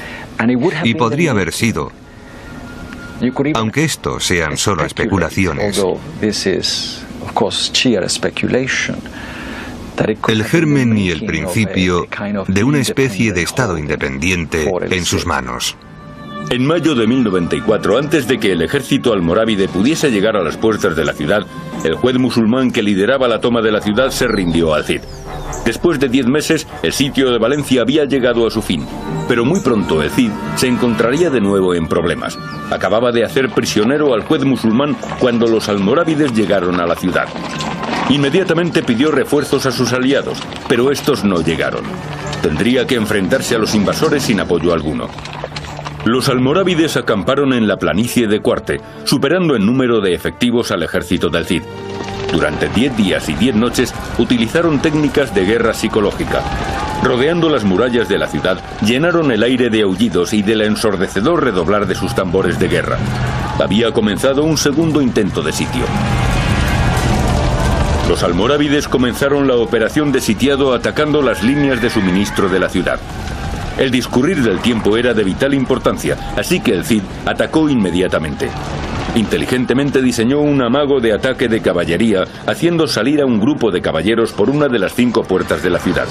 Y podría haber sido, aunque esto sean solo especulaciones, el germen y el principio de una especie de estado independiente en sus manos. En mayo de 1094, antes de que el ejército almorávide pudiese llegar a las puertas de la ciudad, el juez musulmán que lideraba la toma de la ciudad se rindió al Cid. Después de 10 meses, el sitio de Valencia había llegado a su fin, pero muy pronto el Cid se encontraría de nuevo en problemas. Acababa de hacer prisionero al juez musulmán cuando los almorávides llegaron a la ciudad. Inmediatamente pidió refuerzos a sus aliados, pero estos no llegaron. Tendría que enfrentarse a los invasores sin apoyo alguno. Los almorávides acamparon en la planicie de Cuarte, superando en número de efectivos al ejército del Cid. Durante 10 días y 10 noches utilizaron técnicas de guerra psicológica. Rodeando las murallas de la ciudad, llenaron el aire de aullidos y del ensordecedor redoblar de sus tambores de guerra. Había comenzado un segundo intento de sitio. Los almorávides comenzaron la operación de sitiado atacando las líneas de suministro de la ciudad. El discurrir del tiempo era de vital importancia, así que el Cid atacó inmediatamente. Inteligentemente diseñó un amago de ataque de caballería, haciendo salir a un grupo de caballeros por una de las 5 puertas de la ciudad.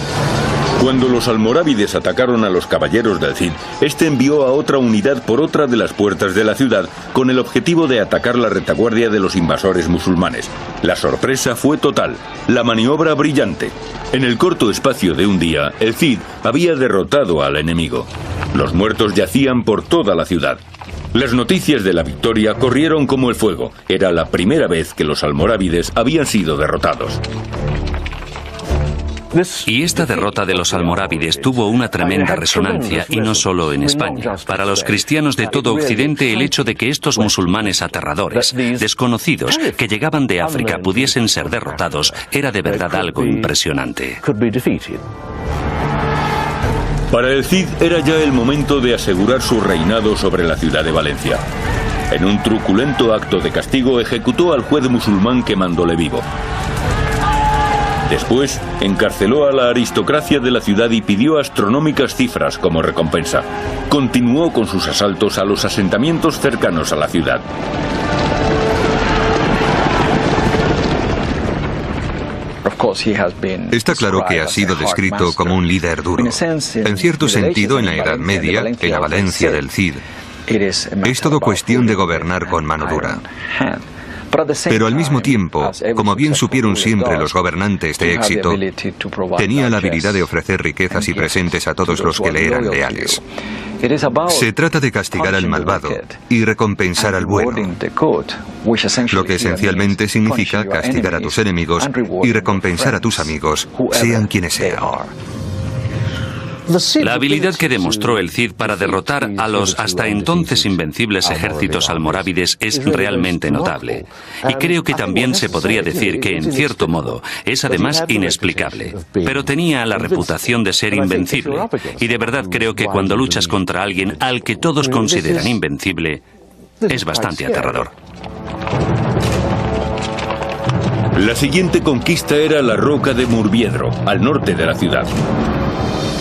Cuando los almorávides atacaron a los caballeros del Cid, este envió a otra unidad por otra de las puertas de la ciudad con el objetivo de atacar la retaguardia de los invasores musulmanes. La sorpresa fue total, la maniobra brillante. En el corto espacio de un día, el Cid había derrotado al enemigo. Los muertos yacían por toda la ciudad. Las noticias de la victoria corrieron como el fuego. Era la primera vez que los almorávides habían sido derrotados. Y esta derrota de los almorávides tuvo una tremenda resonancia, y no solo en España. Para los cristianos de todo Occidente, el hecho de que estos musulmanes aterradores, desconocidos, que llegaban de África, pudiesen ser derrotados, era de verdad algo impresionante. Para el Cid era ya el momento de asegurar su reinado sobre la ciudad de Valencia. En un truculento acto de castigo ejecutó al juez musulmán quemándole vivo. Después, encarceló a la aristocracia de la ciudad y pidió astronómicas cifras como recompensa. Continuó con sus asaltos a los asentamientos cercanos a la ciudad. Está claro que ha sido descrito como un líder duro. En cierto sentido, en la Edad Media, en la Valencia del Cid, es todo cuestión de gobernar con mano dura. Pero al mismo tiempo, como bien supieron siempre los gobernantes de éxito, tenía la habilidad de ofrecer riquezas y presentes a todos los que le eran leales. Se trata de castigar al malvado y recompensar al bueno, lo que esencialmente significa castigar a tus enemigos y recompensar a tus amigos, sean quienes sean. La habilidad que demostró el Cid para derrotar a los hasta entonces invencibles ejércitos almorávides es realmente notable. Y creo que también se podría decir que, en cierto modo, es además inexplicable. Pero tenía la reputación de ser invencible. Y de verdad creo que cuando luchas contra alguien al que todos consideran invencible, es bastante aterrador. La siguiente conquista era la roca de Murviedro, al norte de la ciudad.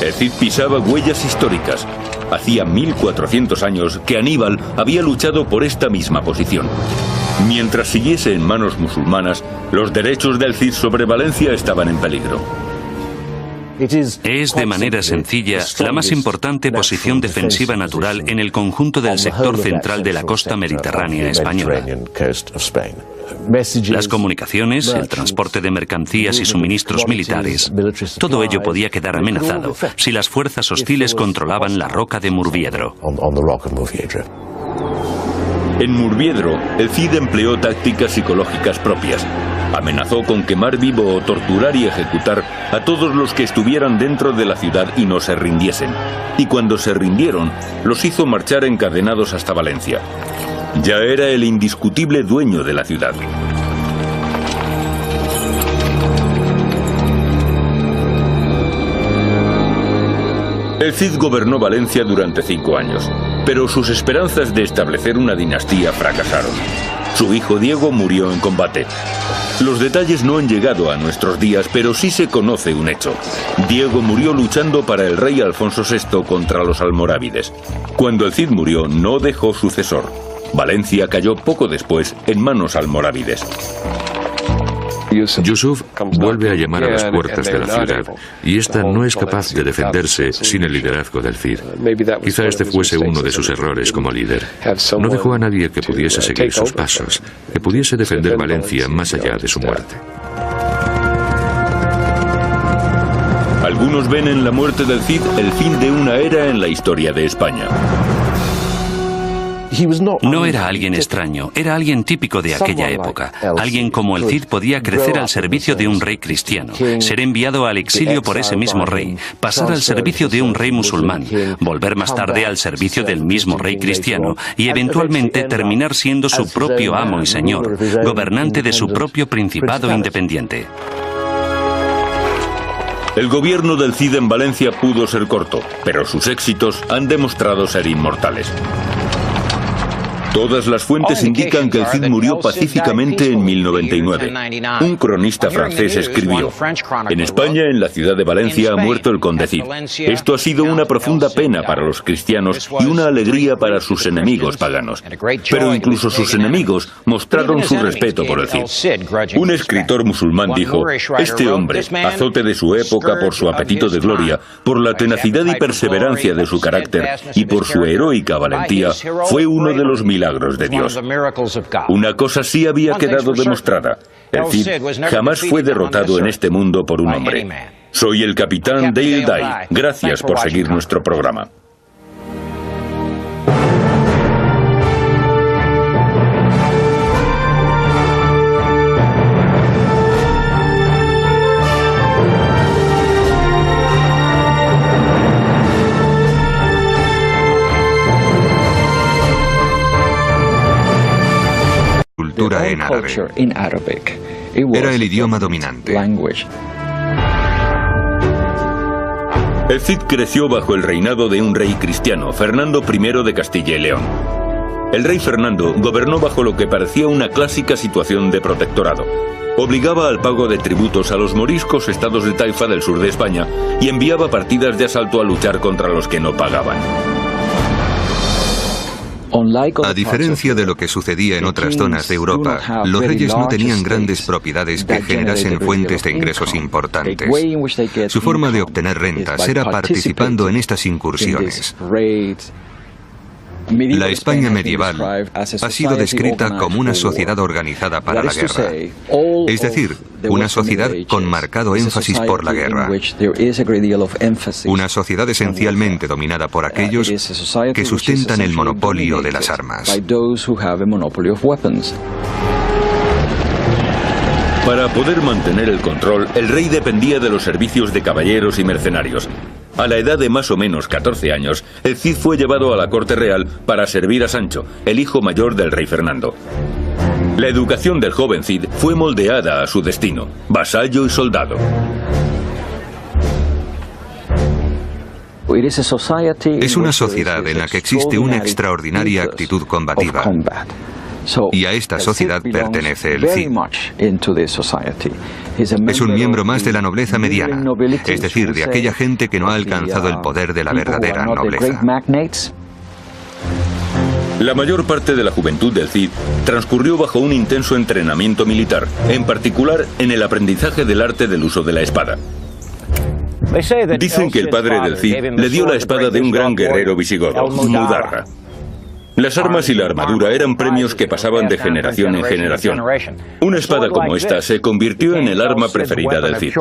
El Cid pisaba huellas históricas. Hacía 1400 años que Aníbal había luchado por esta misma posición. Mientras siguiese en manos musulmanas, los derechos del Cid sobre Valencia estaban en peligro. Es de manera sencilla la más importante posición defensiva natural en el conjunto del sector central de la costa mediterránea española. Las comunicaciones, el transporte de mercancías y suministros militares, todo ello podía quedar amenazado si las fuerzas hostiles controlaban la roca de Murviedro. En Murviedro, el Cid empleó tácticas psicológicas propias. Amenazó con quemar vivo o torturar y ejecutar a todos los que estuvieran dentro de la ciudad y no se rindiesen. Y cuando se rindieron, los hizo marchar encadenados hasta Valencia. Ya era el indiscutible dueño de la ciudad. El Cid gobernó Valencia durante 5 años, pero sus esperanzas de establecer una dinastía fracasaron. Su hijo Diego murió en combate. Los detalles no han llegado a nuestros días, pero sí se conoce un hecho. Diego murió luchando para el rey Alfonso VI contra los almorávides. Cuando el Cid murió, no dejó sucesor. Valencia cayó poco después en manos almorávides. Yusuf vuelve a llamar a las puertas de la ciudad, y ésta no es capaz de defenderse sin el liderazgo del Cid. Quizá este fuese uno de sus errores como líder. No dejó a nadie que pudiese seguir sus pasos, que pudiese defender Valencia más allá de su muerte. Algunos ven en la muerte del Cid el fin de una era en la historia de España. No era alguien extraño, era alguien típico de aquella época. Alguien como el Cid podía crecer al servicio de un rey cristiano, ser enviado al exilio por ese mismo rey, pasar al servicio de un rey musulmán, volver más tarde al servicio del mismo rey cristiano y eventualmente terminar siendo su propio amo y señor, gobernante de su propio principado independiente. El gobierno del Cid en Valencia pudo ser corto, pero sus éxitos han demostrado ser inmortales. Todas las fuentes indican que el Cid murió pacíficamente en 1099. Un cronista francés escribió: en España, en la ciudad de Valencia, ha muerto el conde Cid. Esto ha sido una profunda pena para los cristianos y una alegría para sus enemigos paganos. Pero incluso sus enemigos mostraron su respeto por el Cid. Un escritor musulmán dijo: este hombre, azote de su época por su apetito de gloria, por la tenacidad y perseverancia de su carácter y por su heroica valentía, fue uno de los milagros de Dios. Una cosa sí había quedado demostrada: el Cid jamás fue derrotado en este mundo por un hombre. Soy el capitán Dale Dye. Gracias por seguir nuestro programa. Cultura en árabe. Era el idioma dominante. El Cid creció bajo el reinado de un rey cristiano, Fernando I de Castilla y León. El rey Fernando gobernó bajo lo que parecía una clásica situación de protectorado. Obligaba al pago de tributos a los moriscos estados de Taifa del sur de España y enviaba partidas de asalto a luchar contra los que no pagaban. A diferencia de lo que sucedía en otras zonas de Europa, los reyes no tenían grandes propiedades que generasen fuentes de ingresos importantes. Su forma de obtener rentas era participando en estas incursiones. La España medieval ha sido descrita como una sociedad organizada para la guerra, es decir, una sociedad con marcado énfasis por la guerra. Una sociedad esencialmente dominada por aquellos que sustentan el monopolio de las armas. Para poder mantener el control, el rey dependía de los servicios de caballeros y mercenarios. A la edad de más o menos 14 años, el Cid fue llevado a la corte real para servir a Sancho, el hijo mayor del rey Fernando. La educación del joven Cid fue moldeada a su destino, vasallo y soldado. Es una sociedad en la que existe una extraordinaria actitud combativa. Y a esta sociedad pertenece el Cid. Es un miembro más de la nobleza mediana, es decir, de aquella gente que no ha alcanzado el poder de la verdadera nobleza. La mayor parte de la juventud del Cid transcurrió bajo un intenso entrenamiento militar, en particular en el aprendizaje del arte del uso de la espada. Dicen que el padre del Cid le dio la espada de un gran guerrero visigodo, Mudarra. Las armas y la armadura eran premios que pasaban de generación en generación. Una espada como esta se convirtió en el arma preferida del Cid.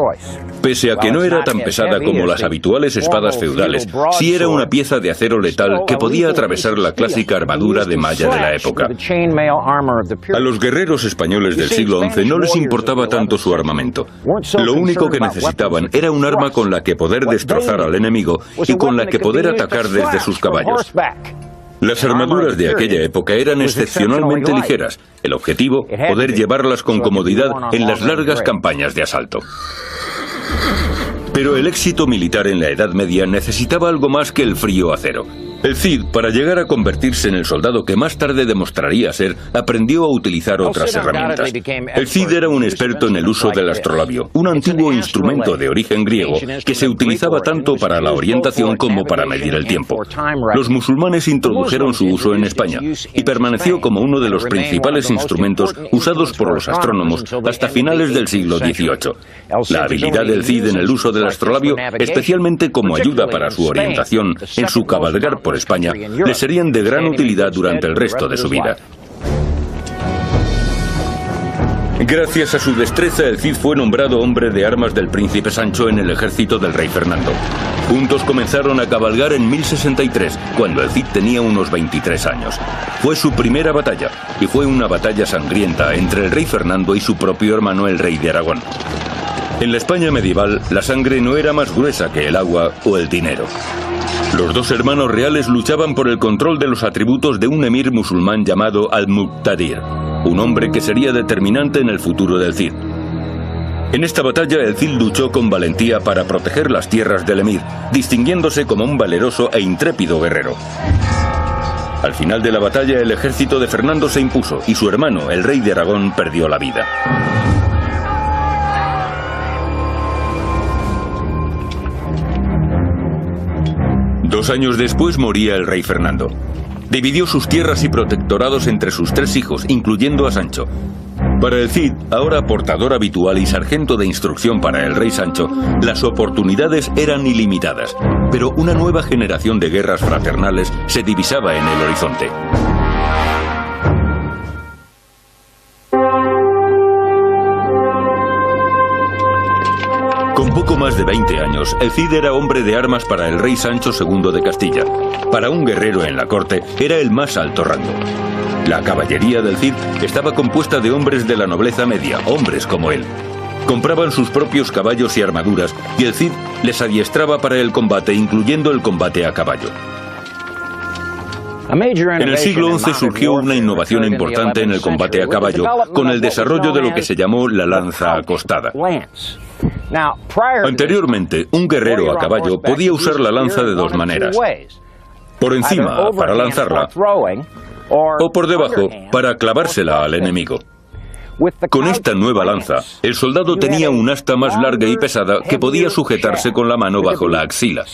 Pese a que no era tan pesada como las habituales espadas feudales, sí era una pieza de acero letal que podía atravesar la clásica armadura de malla de la época. A los guerreros españoles del siglo XI no les importaba tanto su armamento. Lo único que necesitaban era un arma con la que poder destrozar al enemigo y con la que poder atacar desde sus caballos. Las armaduras de aquella época eran excepcionalmente ligeras. El objetivo, poder llevarlas con comodidad en las largas campañas de asalto. Pero el éxito militar en la Edad Media necesitaba algo más que el frío acero. El Cid, para llegar a convertirse en el soldado que más tarde demostraría ser, aprendió a utilizar otras herramientas. El Cid era un experto en el uso del astrolabio, un antiguo instrumento de origen griego que se utilizaba tanto para la orientación como para medir el tiempo. Los musulmanes introdujeron su uso en España y permaneció como uno de los principales instrumentos usados por los astrónomos hasta finales del siglo XVIII. La habilidad del Cid en el uso del astrolabio, especialmente como ayuda para su orientación en su cabalgar por España, le serían de gran utilidad durante el resto de su vida. Gracias a su destreza, el Cid fue nombrado hombre de armas del príncipe Sancho en el ejército del rey Fernando. Juntos comenzaron a cabalgar en 1063, cuando el Cid tenía unos 23 años. Fue su primera batalla, y fue una batalla sangrienta entre el rey Fernando y su propio hermano, el rey de Aragón. En la España medieval, la sangre no era más gruesa que el agua o el dinero. Los dos hermanos reales luchaban por el control de los atributos de un emir musulmán llamado Al-Muqtadir, un hombre que sería determinante en el futuro del Cid. En esta batalla el Cid luchó con valentía para proteger las tierras del emir, distinguiéndose como un valeroso e intrépido guerrero. Al final de la batalla, el ejército de Fernando se impuso y su hermano, el rey de Aragón, perdió la vida. Dos años después moría el rey Fernando. Dividió sus tierras y protectorados entre sus 3 hijos, incluyendo a Sancho. Para el Cid, ahora portador habitual y sargento de instrucción para el rey Sancho, las oportunidades eran ilimitadas, pero una nueva generación de guerras fraternales se divisaba en el horizonte. Con poco más de 20 años, el Cid era hombre de armas para el rey Sancho II de Castilla. Para un guerrero en la corte, era el más alto rango. La caballería del Cid estaba compuesta de hombres de la nobleza media, hombres como él. Compraban sus propios caballos y armaduras, y el Cid les adiestraba para el combate, incluyendo el combate a caballo. En el siglo XI surgió una innovación importante en el combate a caballo, con el desarrollo de lo que se llamó la lanza acostada. Anteriormente, un guerrero a caballo podía usar la lanza de 2 maneras. Por encima, para lanzarla, o por debajo, para clavársela al enemigo. Con esta nueva lanza, el soldado tenía un asta más larga y pesada que podía sujetarse con la mano bajo la axila,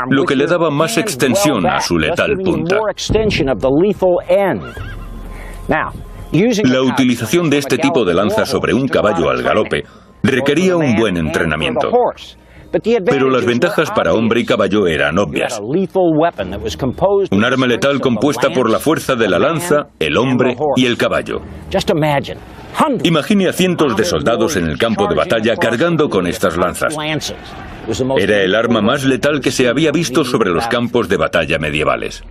lo que le daba más extensión a su letal punta. La utilización de este tipo de lanza sobre un caballo al galope requería un buen entrenamiento. Pero las ventajas para hombre y caballo eran obvias. Un arma letal compuesta por la fuerza de la lanza, el hombre y el caballo. Imagine a cientos de soldados en el campo de batalla cargando con estas lanzas. Era el arma más letal que se había visto sobre los campos de batalla medievales.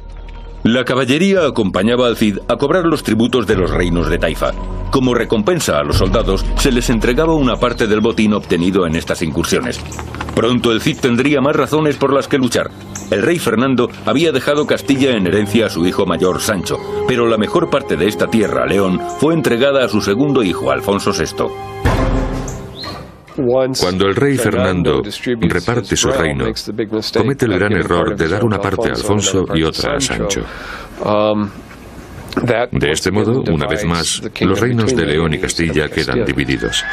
La caballería acompañaba al Cid a cobrar los tributos de los reinos de Taifa. Como recompensa a los soldados, se les entregaba una parte del botín obtenido en estas incursiones. Pronto el Cid tendría más razones por las que luchar. El rey Fernando había dejado Castilla en herencia a su hijo mayor Sancho, pero la mejor parte de esta tierra, León, fue entregada a su segundo hijo, Alfonso VI. Cuando el rey Fernando reparte su reino, comete el gran error de dar una parte a Alfonso y otra a Sancho. De este modo, una vez más, los reinos de León y Castilla quedan divididos.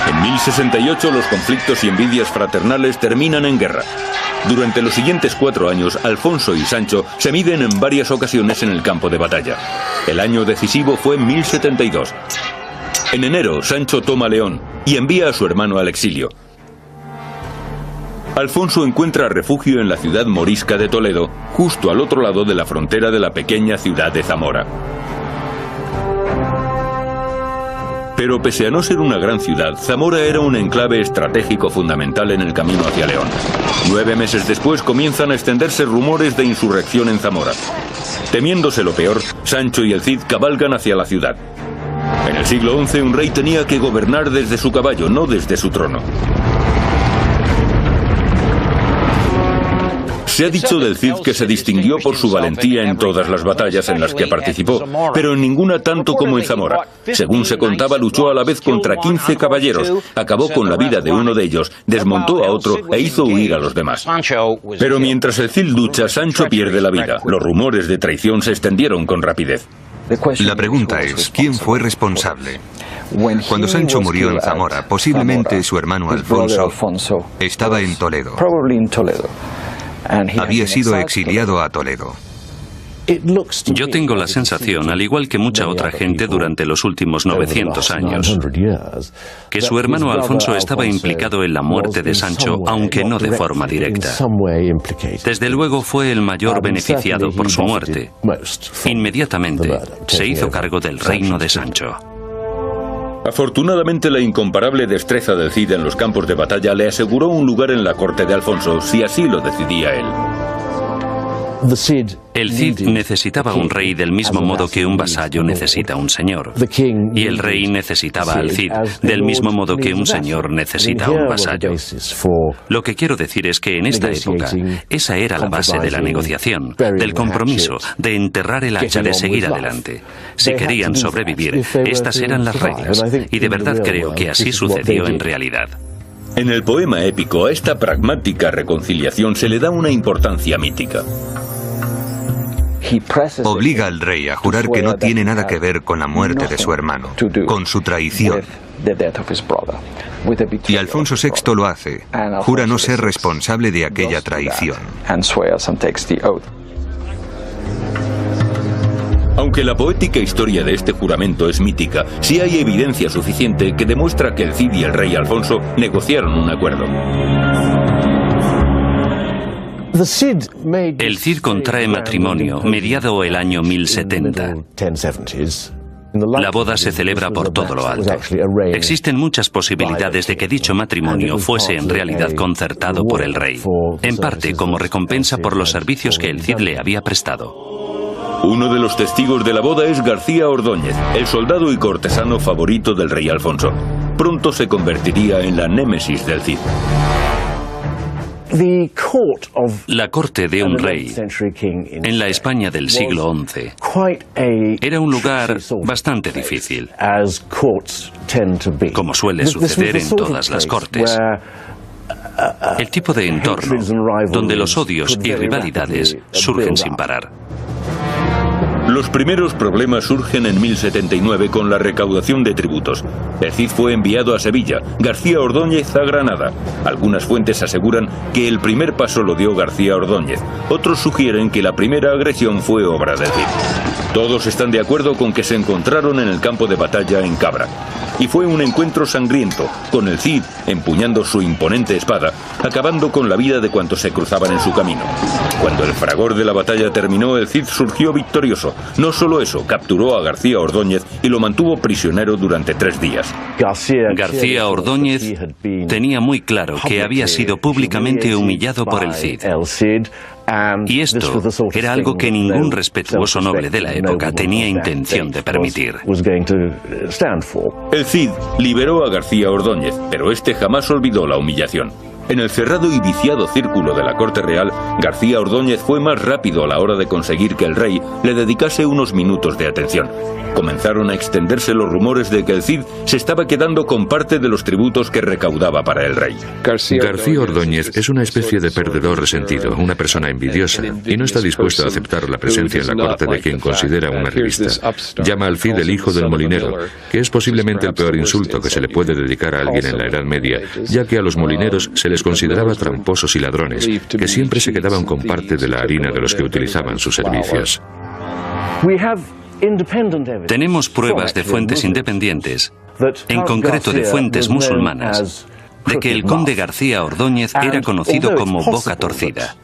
En 1068 los conflictos y envidias fraternales terminan en guerra. Durante los siguientes 4 años, Alfonso y Sancho se miden en varias ocasiones en el campo de batalla. El año decisivo fue 1072. En enero, Sancho toma León y envía a su hermano al exilio. Alfonso encuentra refugio en la ciudad morisca de Toledo, justo al otro lado de la frontera de la pequeña ciudad de Zamora. Pero pese a no ser una gran ciudad, Zamora era un enclave estratégico fundamental en el camino hacia León. 9 meses después comienzan a extenderse rumores de insurrección en Zamora. Temiéndose lo peor, Sancho y el Cid cabalgan hacia la ciudad. En el siglo XI un rey tenía que gobernar desde su caballo, no desde su trono. Se ha dicho del Cid que se distinguió por su valentía en todas las batallas en las que participó, pero en ninguna tanto como en Zamora. Según se contaba, luchó a la vez contra 15 caballeros, acabó con la vida de uno de ellos, desmontó a otro e hizo huir a los demás. Pero mientras el Cid lucha, Sancho pierde la vida. Los rumores de traición se extendieron con rapidez. La pregunta es, ¿quién fue responsable? Cuando Sancho murió en Zamora, posiblemente su hermano Alfonso estaba en Toledo. Había sido exiliado a Toledo. Yo tengo la sensación, al igual que mucha otra gente durante los últimos 900 años, que su hermano Alfonso estaba implicado en la muerte de Sancho, aunque no de forma directa. Desde luego fue el mayor beneficiado por su muerte. Inmediatamente se hizo cargo del reino de Sancho. Afortunadamente, la incomparable destreza del Cid en los campos de batalla le aseguró un lugar en la corte de Alfonso, si así lo decidía él. El Cid necesitaba un rey del mismo modo que un vasallo necesita un señor. Y el rey necesitaba al Cid del mismo modo que un señor necesita un vasallo. Lo que quiero decir es que en esta época, esa era la base de la negociación, del compromiso, de enterrar el hacha, de seguir adelante. Si querían sobrevivir, estas eran las reglas. Y de verdad creo que así sucedió en realidad. En el poema épico a esta pragmática reconciliación se le da una importancia mítica. Obliga al rey a jurar que no tiene nada que ver con la muerte de su hermano, con su traición. Y Alfonso VI lo hace. Jura no ser responsable de aquella traición. Aunque la poética historia de este juramento es mítica, sí hay evidencia suficiente que demuestra que el Cid y el rey Alfonso negociaron un acuerdo. El Cid contrae matrimonio mediado el año 1070. La boda se celebra por todo lo alto. Existen muchas posibilidades de que dicho matrimonio fuese en realidad concertado por el rey, en parte como recompensa por los servicios que el Cid le había prestado. Uno de los testigos de la boda es García Ordóñez, el soldado y cortesano favorito del rey Alfonso. Pronto se convertiría en la némesis del Cid. La corte de un rey en la España del siglo XI era un lugar bastante difícil, como suele suceder en todas las cortes. El tipo de entorno donde los odios y rivalidades surgen sin parar. Los primeros problemas surgen en 1079 con la recaudación de tributos. El Cid fue enviado a Sevilla, García Ordóñez a Granada. Algunas fuentes aseguran que el primer paso lo dio García Ordóñez. Otros sugieren que la primera agresión fue obra del Cid. Todos están de acuerdo con que se encontraron en el campo de batalla en Cabra. Y fue un encuentro sangriento, con el Cid empuñando su imponente espada, acabando con la vida de cuantos se cruzaban en su camino. Cuando el fragor de la batalla terminó, el Cid surgió victorioso. No solo eso, capturó a García Ordóñez y lo mantuvo prisionero durante 3 días. García Ordóñez tenía muy claro que había sido públicamente humillado por el Cid. Y esto era algo que ningún respetuoso noble de la época tenía intención de permitir. El Cid liberó a García Ordóñez, pero este jamás olvidó la humillación. En el cerrado y viciado círculo de la corte real, García Ordóñez fue más rápido a la hora de conseguir que el rey le dedicase unos minutos de atención. Comenzaron a extenderse los rumores de que el Cid se estaba quedando con parte de los tributos que recaudaba para el rey. García Ordóñez es una especie de perdedor resentido, una persona envidiosa, y no está dispuesto a aceptar la presencia en la corte de quien considera un arribista. Llama al Cid el hijo del molinero, que es posiblemente el peor insulto que se le puede dedicar a alguien en la Edad Media, ya que a los molineros se les consideraba tramposos y ladrones, que siempre se quedaban con parte de la harina de los que utilizaban sus servicios. Tenemos pruebas de fuentes independientes, en concreto de fuentes musulmanas, de que el conde García Ordóñez era conocido como Boca Torcida.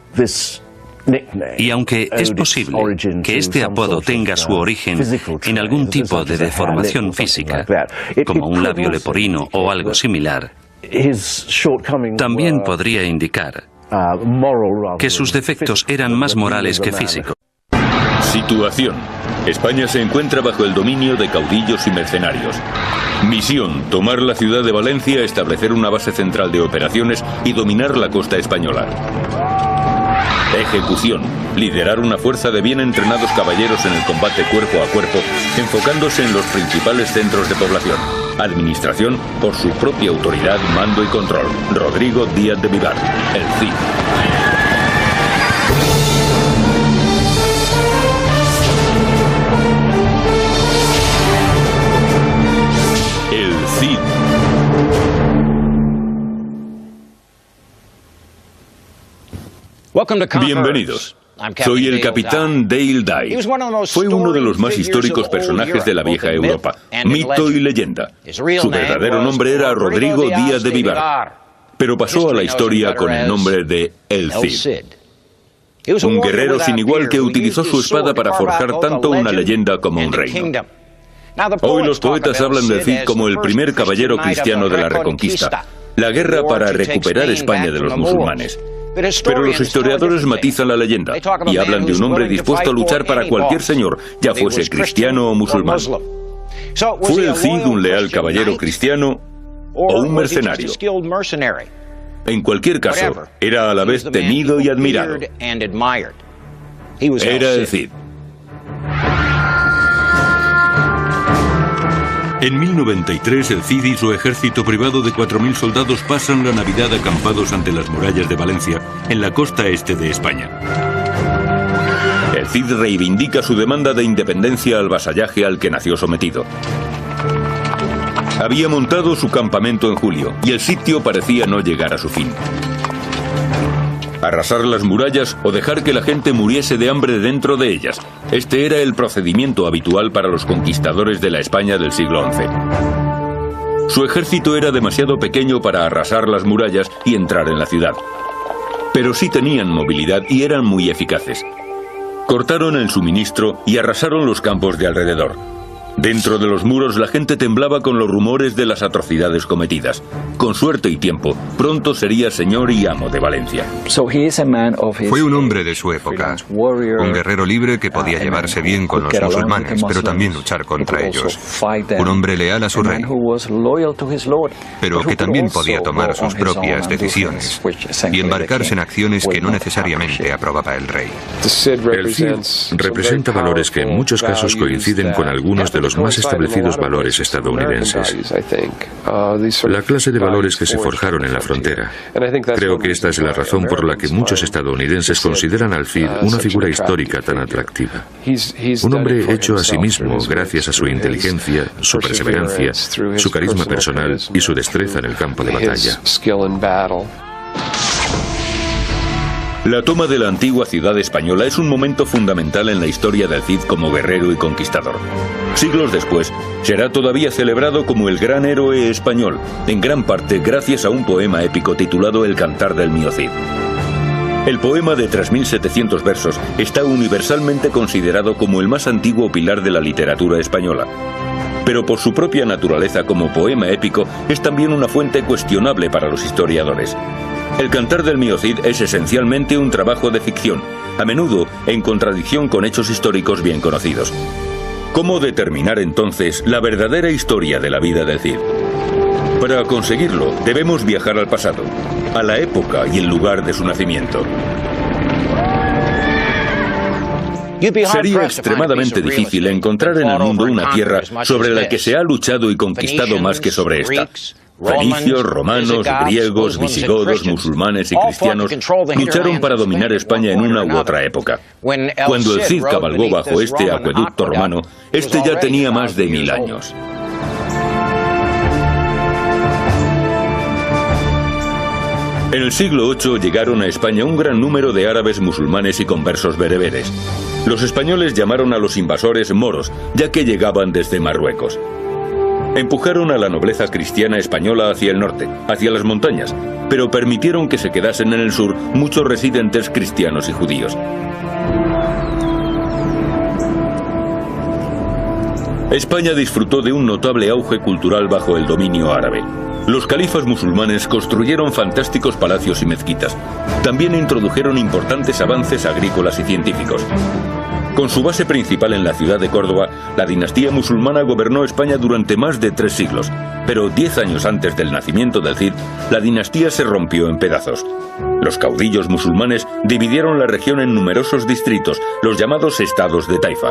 Y aunque es posible que este apodo tenga su origen en algún tipo de deformación física, como un labio leporino o algo similar, también podría indicar que sus defectos eran más morales que físicos. Situación. España se encuentra bajo el dominio de caudillos y mercenarios. Misión: tomar la ciudad de Valencia, establecer una base central de operaciones y dominar la costa española. Ejecución: liderar una fuerza de bien entrenados caballeros en el combate cuerpo a cuerpo, enfocándose en los principales centros de población. Administración: por su propia autoridad, mando y control. Rodrigo Díaz de Vivar, el Cid. Bienvenidos. Soy el capitán Dale Dye. Fue uno de los más históricos personajes de la vieja Europa, mito y leyenda. Su verdadero nombre era Rodrigo Díaz de Vivar, pero pasó a la historia con el nombre de El Cid. Un guerrero sin igual que utilizó su espada para forjar tanto una leyenda como un reino. Hoy los poetas hablan del Cid como el primer caballero cristiano de la Reconquista, la guerra para recuperar España de los musulmanes. Pero los historiadores matizan la leyenda y hablan de un hombre dispuesto a luchar para cualquier señor, ya fuese cristiano o musulmán. ¿Fue el Cid un leal caballero cristiano o un mercenario? En cualquier caso, era a la vez temido y admirado. Era el Cid. En 1093, el Cid y su ejército privado de 4.000 soldados pasan la Navidad acampados ante las murallas de Valencia, en la costa este de España. El Cid reivindica su demanda de independencia al vasallaje al que nació sometido. Había montado su campamento en julio, y el sitio parecía no llegar a su fin. Arrasar las murallas o dejar que la gente muriese de hambre dentro de ellas. Este era el procedimiento habitual para los conquistadores de la España del siglo XI. Su ejército era demasiado pequeño para arrasar las murallas y entrar en la ciudad. Pero sí tenían movilidad y eran muy eficaces. Cortaron el suministro y arrasaron los campos de alrededor. Dentro de los muros la gente temblaba con los rumores de las atrocidades cometidas. Con suerte y tiempo, pronto sería señor y amo de Valencia. Fue un hombre de su época, un guerrero libre que podía llevarse bien con los musulmanes, pero también luchar contra ellos. Un hombre leal a su rey, pero que también podía tomar sus propias decisiones y embarcarse en acciones que no necesariamente aprobaba el rey. El Cid representa valores que en muchos casos coinciden con algunos de los más establecidos valores estadounidenses. La clase de valores que se forjaron en la frontera. Creo que esta es la razón por la que muchos estadounidenses consideran al Cid una figura histórica tan atractiva. Un hombre hecho a sí mismo gracias a su inteligencia, su perseverancia, su carisma personal y su destreza en el campo de batalla. La toma de la antigua ciudad española es un momento fundamental en la historia del Cid como guerrero y conquistador. Siglos después, será todavía celebrado como el gran héroe español, en gran parte gracias a un poema épico titulado El Cantar del Mío Cid. El poema de 3.700 versos está universalmente considerado como el más antiguo pilar de la literatura española. Pero por su propia naturaleza como poema épico es también una fuente cuestionable para los historiadores. El Cantar del Mío Cid es esencialmente un trabajo de ficción, a menudo en contradicción con hechos históricos bien conocidos. ¿Cómo determinar entonces la verdadera historia de la vida del Cid? Para conseguirlo, debemos viajar al pasado, a la época y el lugar de su nacimiento. Sería extremadamente difícil encontrar en el mundo una tierra sobre la que se ha luchado y conquistado más que sobre esta. Fenicios, romanos, griegos, visigodos, musulmanes y cristianos lucharon para dominar España en una u otra época. Cuando el Cid cabalgó bajo este acueducto romano, este ya tenía más de 1000 años. En el siglo VIII llegaron a España un gran número de árabes musulmanes y conversos bereberes. Los españoles llamaron a los invasores moros, ya que llegaban desde Marruecos. Empujaron a la nobleza cristiana española hacia el norte, hacia las montañas, pero permitieron que se quedasen en el sur muchos residentes cristianos y judíos. España disfrutó de un notable auge cultural bajo el dominio árabe. Los califas musulmanes construyeron fantásticos palacios y mezquitas. También introdujeron importantes avances agrícolas y científicos. Con su base principal en la ciudad de Córdoba, la dinastía musulmana gobernó España durante más de 3 siglos. Pero 10 años antes del nacimiento del Cid, la dinastía se rompió en pedazos. Los caudillos musulmanes dividieron la región en numerosos distritos, los llamados estados de Taifa.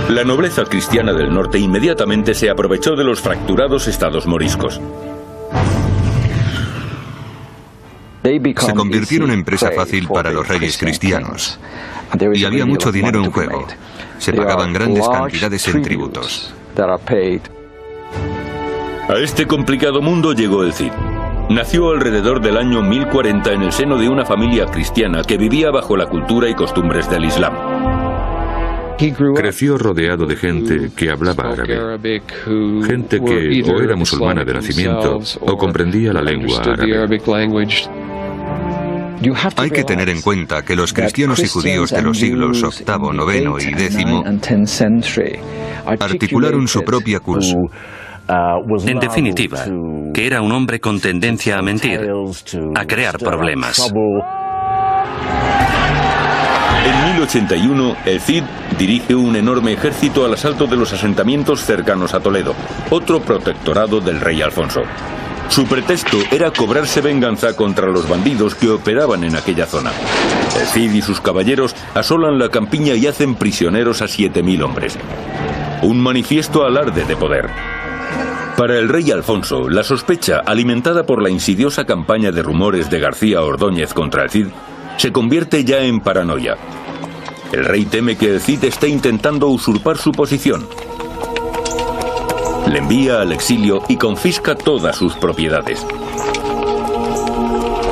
La nobleza cristiana del norte inmediatamente se aprovechó de los fracturados estados moriscos. Se convirtieron en presa fácil para los reyes cristianos. Y había mucho dinero en juego. Se pagaban grandes cantidades en tributos. A este complicado mundo llegó el Cid. Nació alrededor del año 1040 en el seno de una familia cristiana que vivía bajo la cultura y costumbres del Islam. Creció rodeado de gente que hablaba árabe, gente que o era musulmana de nacimiento o comprendía la lengua árabe. Hay que tener en cuenta que los cristianos y judíos de los siglos VIII, IX y X articularon su propia cultura. En definitiva, que era un hombre con tendencia a mentir, a crear problemas. En 1081, el Cid dirige un enorme ejército al asalto de los asentamientos cercanos a Toledo, otro protectorado del rey Alfonso. Su pretexto era cobrarse venganza contra los bandidos que operaban en aquella zona. El Cid y sus caballeros asolan la campiña y hacen prisioneros a 7000 hombres. un manifiesto alarde de poder. Para el rey Alfonso, la sospecha, alimentada por la insidiosa campaña de rumores de García Ordóñez contra el Cid, se convierte ya en paranoia. El rey teme que el Cid esté intentando usurpar su posición. Le envía al exilio y confisca todas sus propiedades.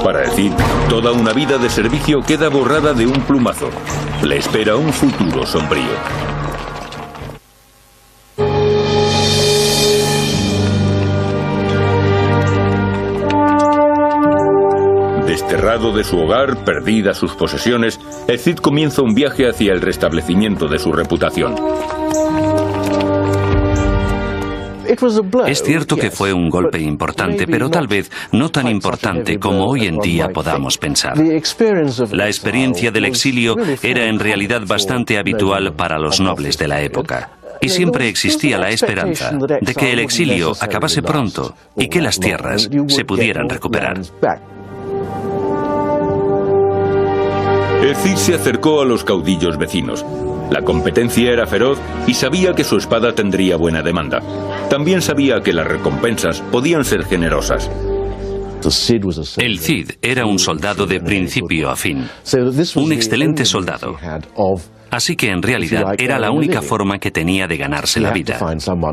Para el Cid, toda una vida de servicio queda borrada de un plumazo. Le espera un futuro sombrío. Desterrado de su hogar, perdidas sus posesiones, el Cid comienza un viaje hacia el restablecimiento de su reputación. Es cierto que fue un golpe importante, pero tal vez no tan importante como hoy en día podamos pensar. La experiencia del exilio era en realidad bastante habitual para los nobles de la época. Y siempre existía la esperanza de que el exilio acabase pronto y que las tierras se pudieran recuperar. El Cid se acercó a los caudillos vecinos. La competencia era feroz y sabía que su espada tendría buena demanda. También sabía que las recompensas podían ser generosas. El Cid era un soldado de principio a fin, un excelente soldado. Así que en realidad era la única forma que tenía de ganarse la vida.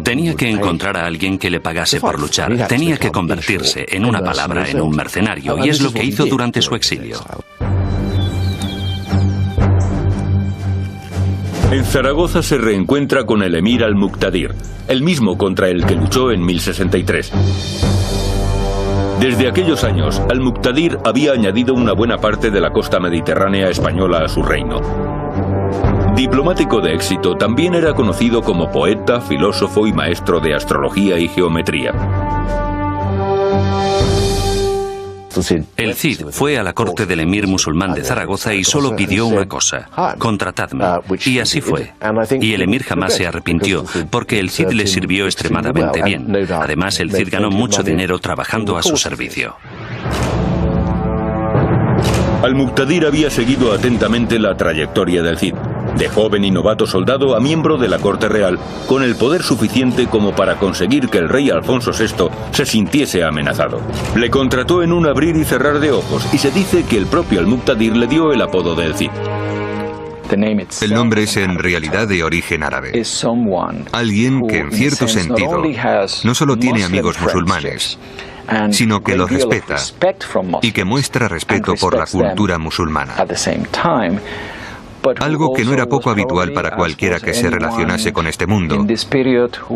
Tenía que encontrar a alguien que le pagase por luchar. Tenía que convertirse, en una palabra, en un mercenario, y es lo que hizo durante su exilio. En Zaragoza se reencuentra con el emir al-Muqtadir, el mismo contra el que luchó en 1063. Desde aquellos años, al-Muqtadir había añadido una buena parte de la costa mediterránea española a su reino. Diplomático de éxito, también era conocido como poeta, filósofo y maestro de astrología y geometría. El Cid fue a la corte del emir musulmán de Zaragoza y solo pidió una cosa: contratadme. Y así fue. Y el emir jamás se arrepintió, porque el Cid le sirvió extremadamente bien. Además, el Cid ganó mucho dinero trabajando a su servicio. Al-Muqtadir había seguido atentamente la trayectoria del Cid, de joven y novato soldado a miembro de la corte real, con el poder suficiente como para conseguir que el rey Alfonso VI se sintiese amenazado. Le contrató en un abrir y cerrar de ojos, y se dice que el propio Al-Muqtadir le dio el apodo del Cid. El nombre es en realidad de origen árabe. Alguien que en cierto sentido no solo tiene amigos musulmanes, sino que los respeta y que muestra respeto por la cultura musulmana. Algo que no era poco habitual para cualquiera que se relacionase con este mundo,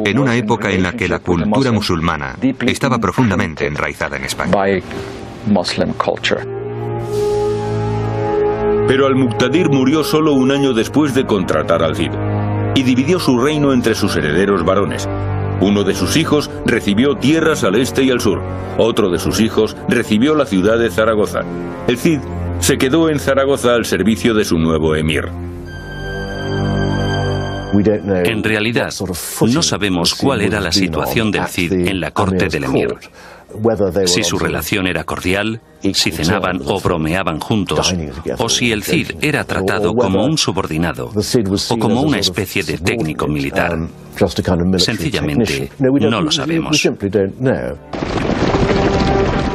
en una época en la que la cultura musulmana estaba profundamente enraizada en España. Pero Al-Muqtadir murió solo un año después de contratar al Cid, y dividió su reino entre sus herederos varones. Uno de sus hijos recibió tierras al este y al sur, otro de sus hijos recibió la ciudad de Zaragoza. El Cid se quedó en Zaragoza al servicio de su nuevo emir. En realidad, no sabemos cuál era la situación del Cid en la corte del emir. Si su relación era cordial, si cenaban o bromeaban juntos, o si el Cid era tratado como un subordinado o como una especie de técnico militar. Sencillamente, no lo sabemos.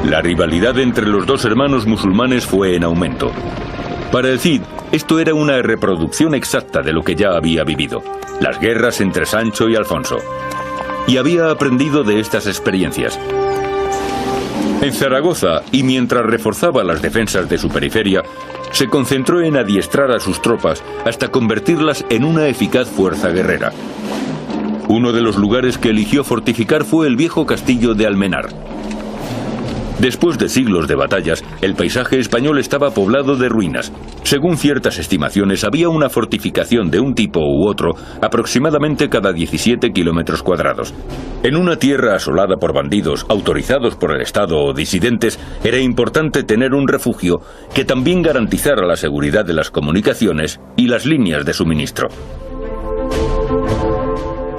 La rivalidad entre los dos hermanos musulmanes fue en aumento. Para el Cid, esto era una reproducción exacta de lo que ya había vivido, las guerras entre Sancho y Alfonso. Y había aprendido de estas experiencias. En Zaragoza, y mientras reforzaba las defensas de su periferia, se concentró en adiestrar a sus tropas hasta convertirlas en una eficaz fuerza guerrera. Uno de los lugares que eligió fortificar fue el viejo castillo de Almenar. Después de siglos de batallas, el paisaje español estaba poblado de ruinas. Según ciertas estimaciones, había una fortificación de un tipo u otro aproximadamente cada 17 kilómetros cuadrados. En una tierra asolada por bandidos, autorizados por el Estado o disidentes, era importante tener un refugio que también garantizara la seguridad de las comunicaciones y las líneas de suministro.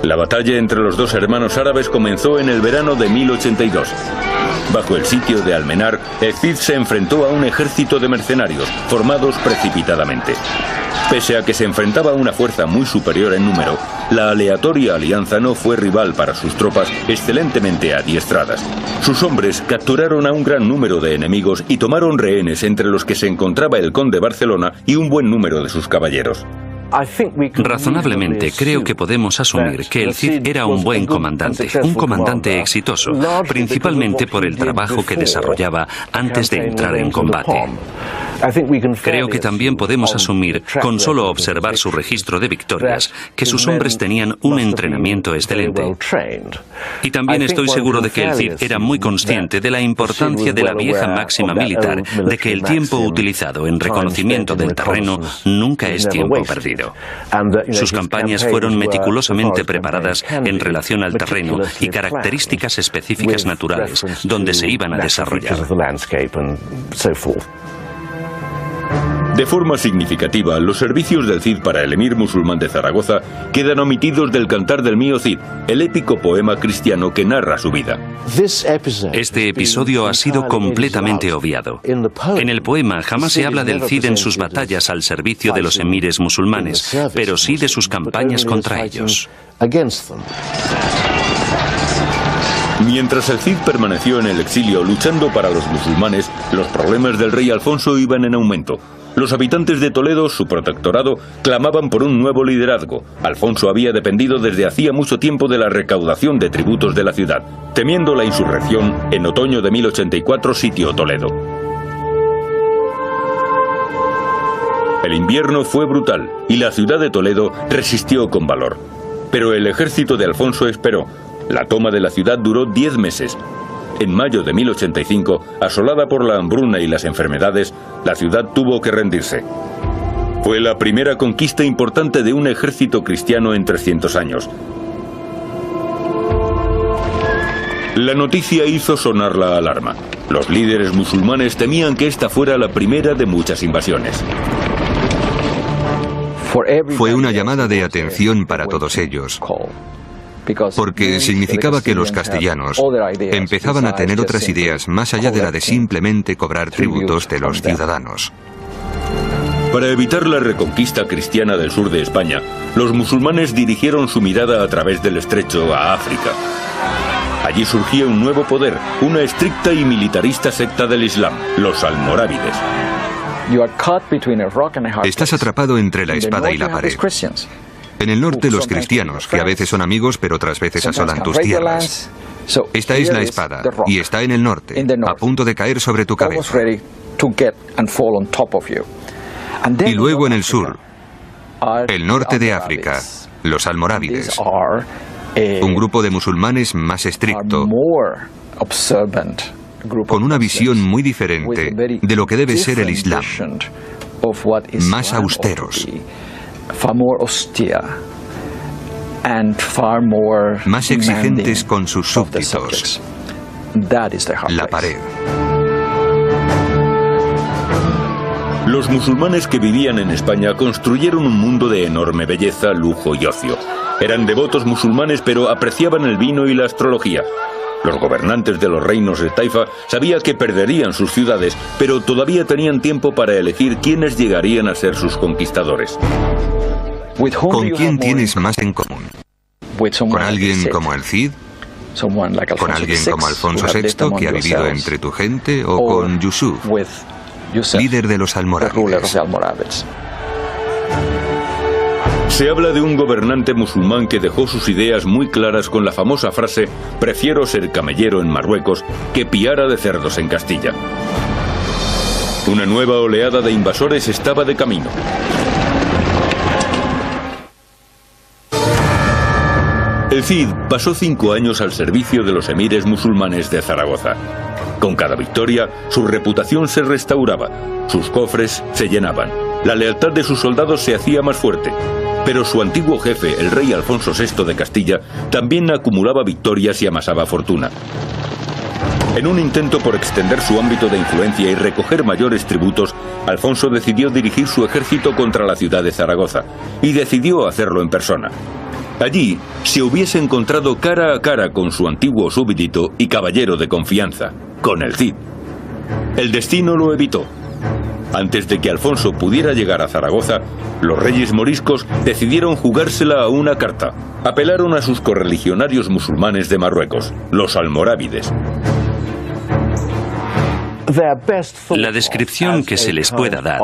La batalla entre los dos hermanos árabes comenzó en el verano de 1082. Bajo el sitio de Almenar, el Cid se enfrentó a un ejército de mercenarios, formados precipitadamente. Pese a que se enfrentaba a una fuerza muy superior en número, la aleatoria alianza no fue rival para sus tropas excelentemente adiestradas. Sus hombres capturaron a un gran número de enemigos y tomaron rehenes, entre los que se encontraba el conde Barcelona y un buen número de sus caballeros. Razonablemente, creo que podemos asumir que el Cid era un buen comandante, un comandante exitoso, principalmente por el trabajo que desarrollaba antes de entrar en combate. Creo que también podemos asumir, con solo observar su registro de victorias, que sus hombres tenían un entrenamiento excelente. Y también estoy seguro de que el Cid era muy consciente de la importancia de la vieja máxima militar de que el tiempo utilizado en reconocimiento del terreno nunca es tiempo perdido. Sus campañas fueron meticulosamente preparadas en relación al terreno y características específicas naturales donde se iban a desarrollar. De forma significativa, los servicios del Cid para el emir musulmán de Zaragoza quedan omitidos del Cantar del Mío Cid, el épico poema cristiano que narra su vida. Este episodio ha sido completamente obviado. En el poema jamás se habla del Cid en sus batallas al servicio de los emires musulmanes, pero sí de sus campañas contra ellos. Mientras el Cid permaneció en el exilio luchando para los musulmanes, los problemas del rey Alfonso iban en aumento. Los habitantes de Toledo, su protectorado, clamaban por un nuevo liderazgo. Alfonso había dependido desde hacía mucho tiempo de la recaudación de tributos de la ciudad. Temiendo la insurrección, en otoño de 1084 sitió Toledo. El invierno fue brutal y la ciudad de Toledo resistió con valor. Pero el ejército de Alfonso esperó. La toma de la ciudad duró 10 meses. En mayo de 1085, asolada por la hambruna y las enfermedades, la ciudad tuvo que rendirse. Fue la primera conquista importante de un ejército cristiano en 300 años. La noticia hizo sonar la alarma. Los líderes musulmanes temían que esta fuera la primera de muchas invasiones. Fue una llamada de atención para todos ellos, porque significaba que los castellanos empezaban a tener otras ideas más allá de la de simplemente cobrar tributos de los ciudadanos. Para evitar la reconquista cristiana del sur de España, los musulmanes dirigieron su mirada a través del estrecho a África. Allí surgía un nuevo poder, una estricta y militarista secta del Islam, los almorávides. Estás atrapado entre la espada y la pared. En el norte los cristianos, que a veces son amigos pero otras veces asolan tus tierras. Esta es la espada, y está en el norte, a punto de caer sobre tu cabeza. Y luego en el sur, el norte de África, los almorávides, un grupo de musulmanes más estricto, con una visión muy diferente de lo que debe ser el Islam, más austeros, más exigentes con sus súbditos. La pared. Los musulmanes que vivían en España construyeron un mundo de enorme belleza, lujo y ocio. Eran devotos musulmanes, pero apreciaban el vino y la astrología. Los gobernantes de los reinos de Taifa sabían que perderían sus ciudades, pero todavía tenían tiempo para elegir quiénes llegarían a ser sus conquistadores. ¿Con quién tienes más en común? ¿Con alguien como el Cid? ¿Con alguien como Alfonso VI, que ha vivido entre tu gente? ¿O con Yusuf, líder de los almorávides? Se habla de un gobernante musulmán que dejó sus ideas muy claras con la famosa frase: prefiero ser camellero en Marruecos que piara de cerdos en Castilla. Una nueva oleada de invasores estaba de camino. El Cid pasó 5 años al servicio de los emires musulmanes de Zaragoza. Con cada victoria, su reputación se restauraba, sus cofres se llenaban, la lealtad de sus soldados se hacía más fuerte. Pero su antiguo jefe, el rey Alfonso VI de Castilla, también acumulaba victorias y amasaba fortuna. En un intento por extender su ámbito de influencia y recoger mayores tributos, Alfonso decidió dirigir su ejército contra la ciudad de Zaragoza, y decidió hacerlo en persona. Allí se hubiese encontrado cara a cara con su antiguo súbdito y caballero de confianza, con el Cid. El destino lo evitó. Antes de que Alfonso pudiera llegar a Zaragoza, los reyes moriscos decidieron jugársela a una carta. Apelaron a sus correligionarios musulmanes de Marruecos, los almorávides. La descripción que se les pueda dar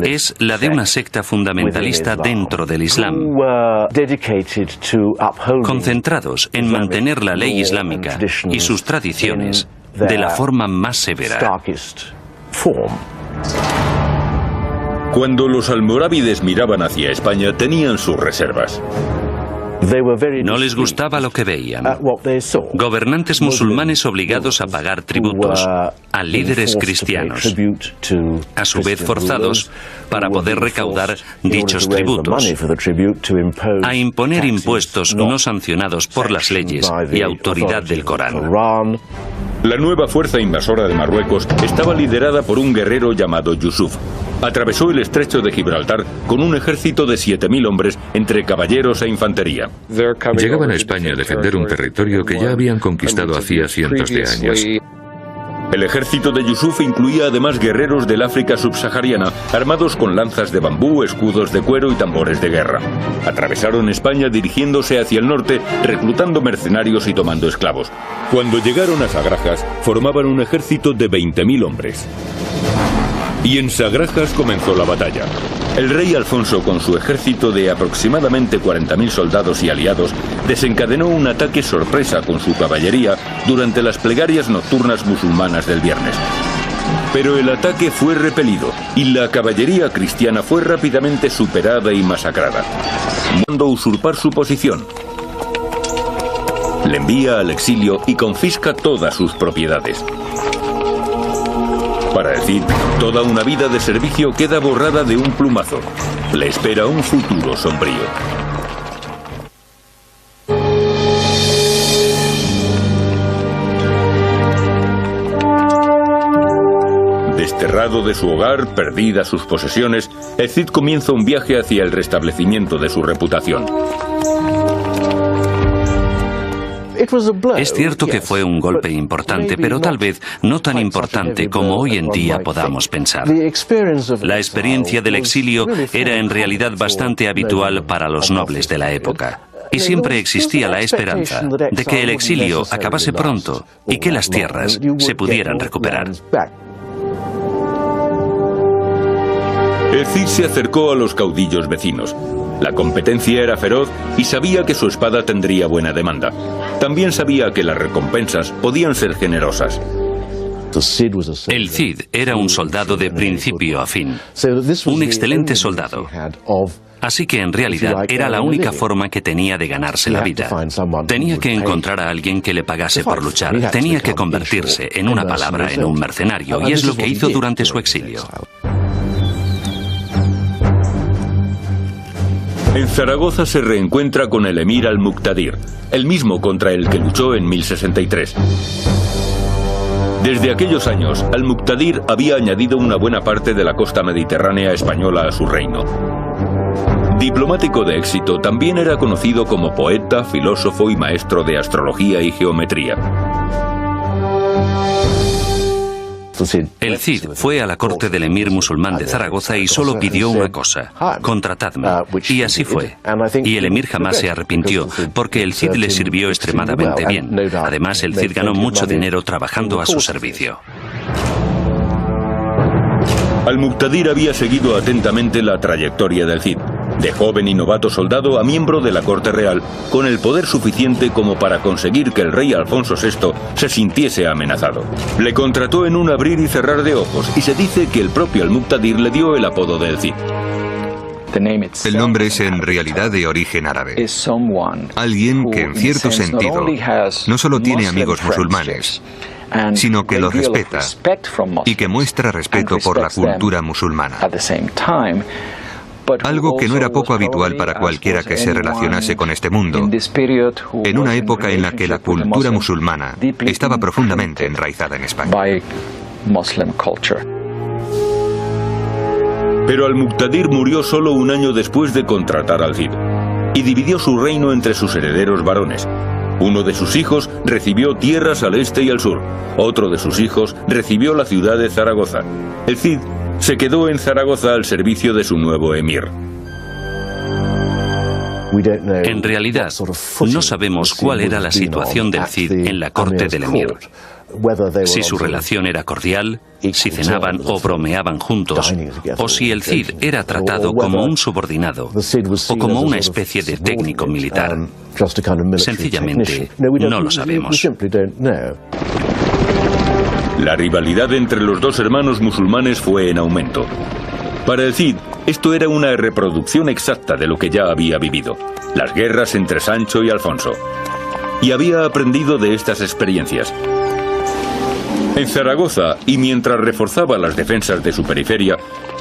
es la de una secta fundamentalista dentro del Islam, concentrados en mantener la ley islámica y sus tradiciones de la forma más severa. Cuando los almorávides miraban hacia España, tenían sus reservas. No les gustaba lo que veían. Gobernantes musulmanes obligados a pagar tributos a líderes cristianos, a su vez forzados para poder recaudar dichos tributos, a imponer impuestos no sancionados por las leyes y autoridad del Corán. La nueva fuerza invasora de Marruecos estaba liderada por un guerrero llamado Yusuf. Atravesó el estrecho de Gibraltar con un ejército de 7.000 hombres entre caballeros e infantería. Llegaban a España a defender un territorio que ya habían conquistado hacía cientos de años. El ejército de Yusuf incluía además guerreros del África subsahariana, armados con lanzas de bambú, escudos de cuero y tambores de guerra. Atravesaron España dirigiéndose hacia el norte, reclutando mercenarios y tomando esclavos. Cuando llegaron a Sagrajas, formaban un ejército de 20.000 hombres. Y en Sagrajas comenzó la batalla. El rey Alfonso, con su ejército de aproximadamente 40.000 soldados y aliados, desencadenó un ataque sorpresa con su caballería durante las plegarias nocturnas musulmanas del viernes. Pero el ataque fue repelido y la caballería cristiana fue rápidamente superada y masacrada, mandando usurpar su posición. Le envía al exilio y confisca todas sus propiedades. Para el Cid, toda una vida de servicio queda borrada de un plumazo. Le espera un futuro sombrío. Desterrado de su hogar, perdidas sus posesiones, el Cid comienza un viaje hacia el restablecimiento de su reputación. Es cierto que fue un golpe importante, pero tal vez no tan importante como hoy en día podamos pensar. La experiencia del exilio era en realidad bastante habitual para los nobles de la época. Y siempre existía la esperanza de que el exilio acabase pronto y que las tierras se pudieran recuperar. El Cid se acercó a los caudillos vecinos. La competencia era feroz y sabía que su espada tendría buena demanda. También sabía que las recompensas podían ser generosas. El Cid era un soldado de principio a fin, un excelente soldado. Así que en realidad era la única forma que tenía de ganarse la vida. Tenía que encontrar a alguien que le pagase por luchar. Tenía que convertirse, en una palabra, en un mercenario, y es lo que hizo durante su exilio. En Zaragoza se reencuentra con el emir al-Muqtadir, el mismo contra el que luchó en 1063. Desde aquellos años, al-Muqtadir había añadido una buena parte de la costa mediterránea española a su reino. Diplomático de éxito, también era conocido como poeta, filósofo y maestro de astrología y geometría. El Cid fue a la corte del emir musulmán de Zaragoza y solo pidió una cosa: contratadme. Y así fue. Y el emir jamás se arrepintió, porque el Cid le sirvió extremadamente bien. Además, el Cid ganó mucho dinero trabajando a su servicio. Al-Muqtadir había seguido atentamente la trayectoria del Cid, de joven y novato soldado a miembro de la corte real, con el poder suficiente como para conseguir que el rey Alfonso VI se sintiese amenazado. Le contrató en un abrir y cerrar de ojos, y se dice que el propio Al-Muqtadir le dio el apodo del Cid. El nombre es en realidad de origen árabe. Alguien que en cierto sentido no solo tiene amigos musulmanes, sino que los respeta y que muestra respeto por la cultura musulmana. Algo que no era poco habitual para cualquiera que se relacionase con este mundo, en una época en la que la cultura musulmana estaba profundamente enraizada en España. Pero Al-Muqtadir murió solo un año después de contratar al Cid, y dividió su reino entre sus herederos varones. Uno de sus hijos recibió tierras al este y al sur. Otro de sus hijos recibió la ciudad de Zaragoza. El Cid se quedó en Zaragoza al servicio de su nuevo emir. En realidad, no sabemos cuál era la situación del Cid en la corte del emir. Si su relación era cordial, si cenaban o bromeaban juntos, o si el Cid era tratado como un subordinado o como una especie de técnico militar. Sencillamente, no lo sabemos. La rivalidad entre los dos hermanos musulmanes fue en aumento. Para el Cid, esto era una reproducción exacta de lo que ya había vivido, las guerras entre Sancho y Alfonso. Y había aprendido de estas experiencias. En Zaragoza, y mientras reforzaba las defensas de su periferia,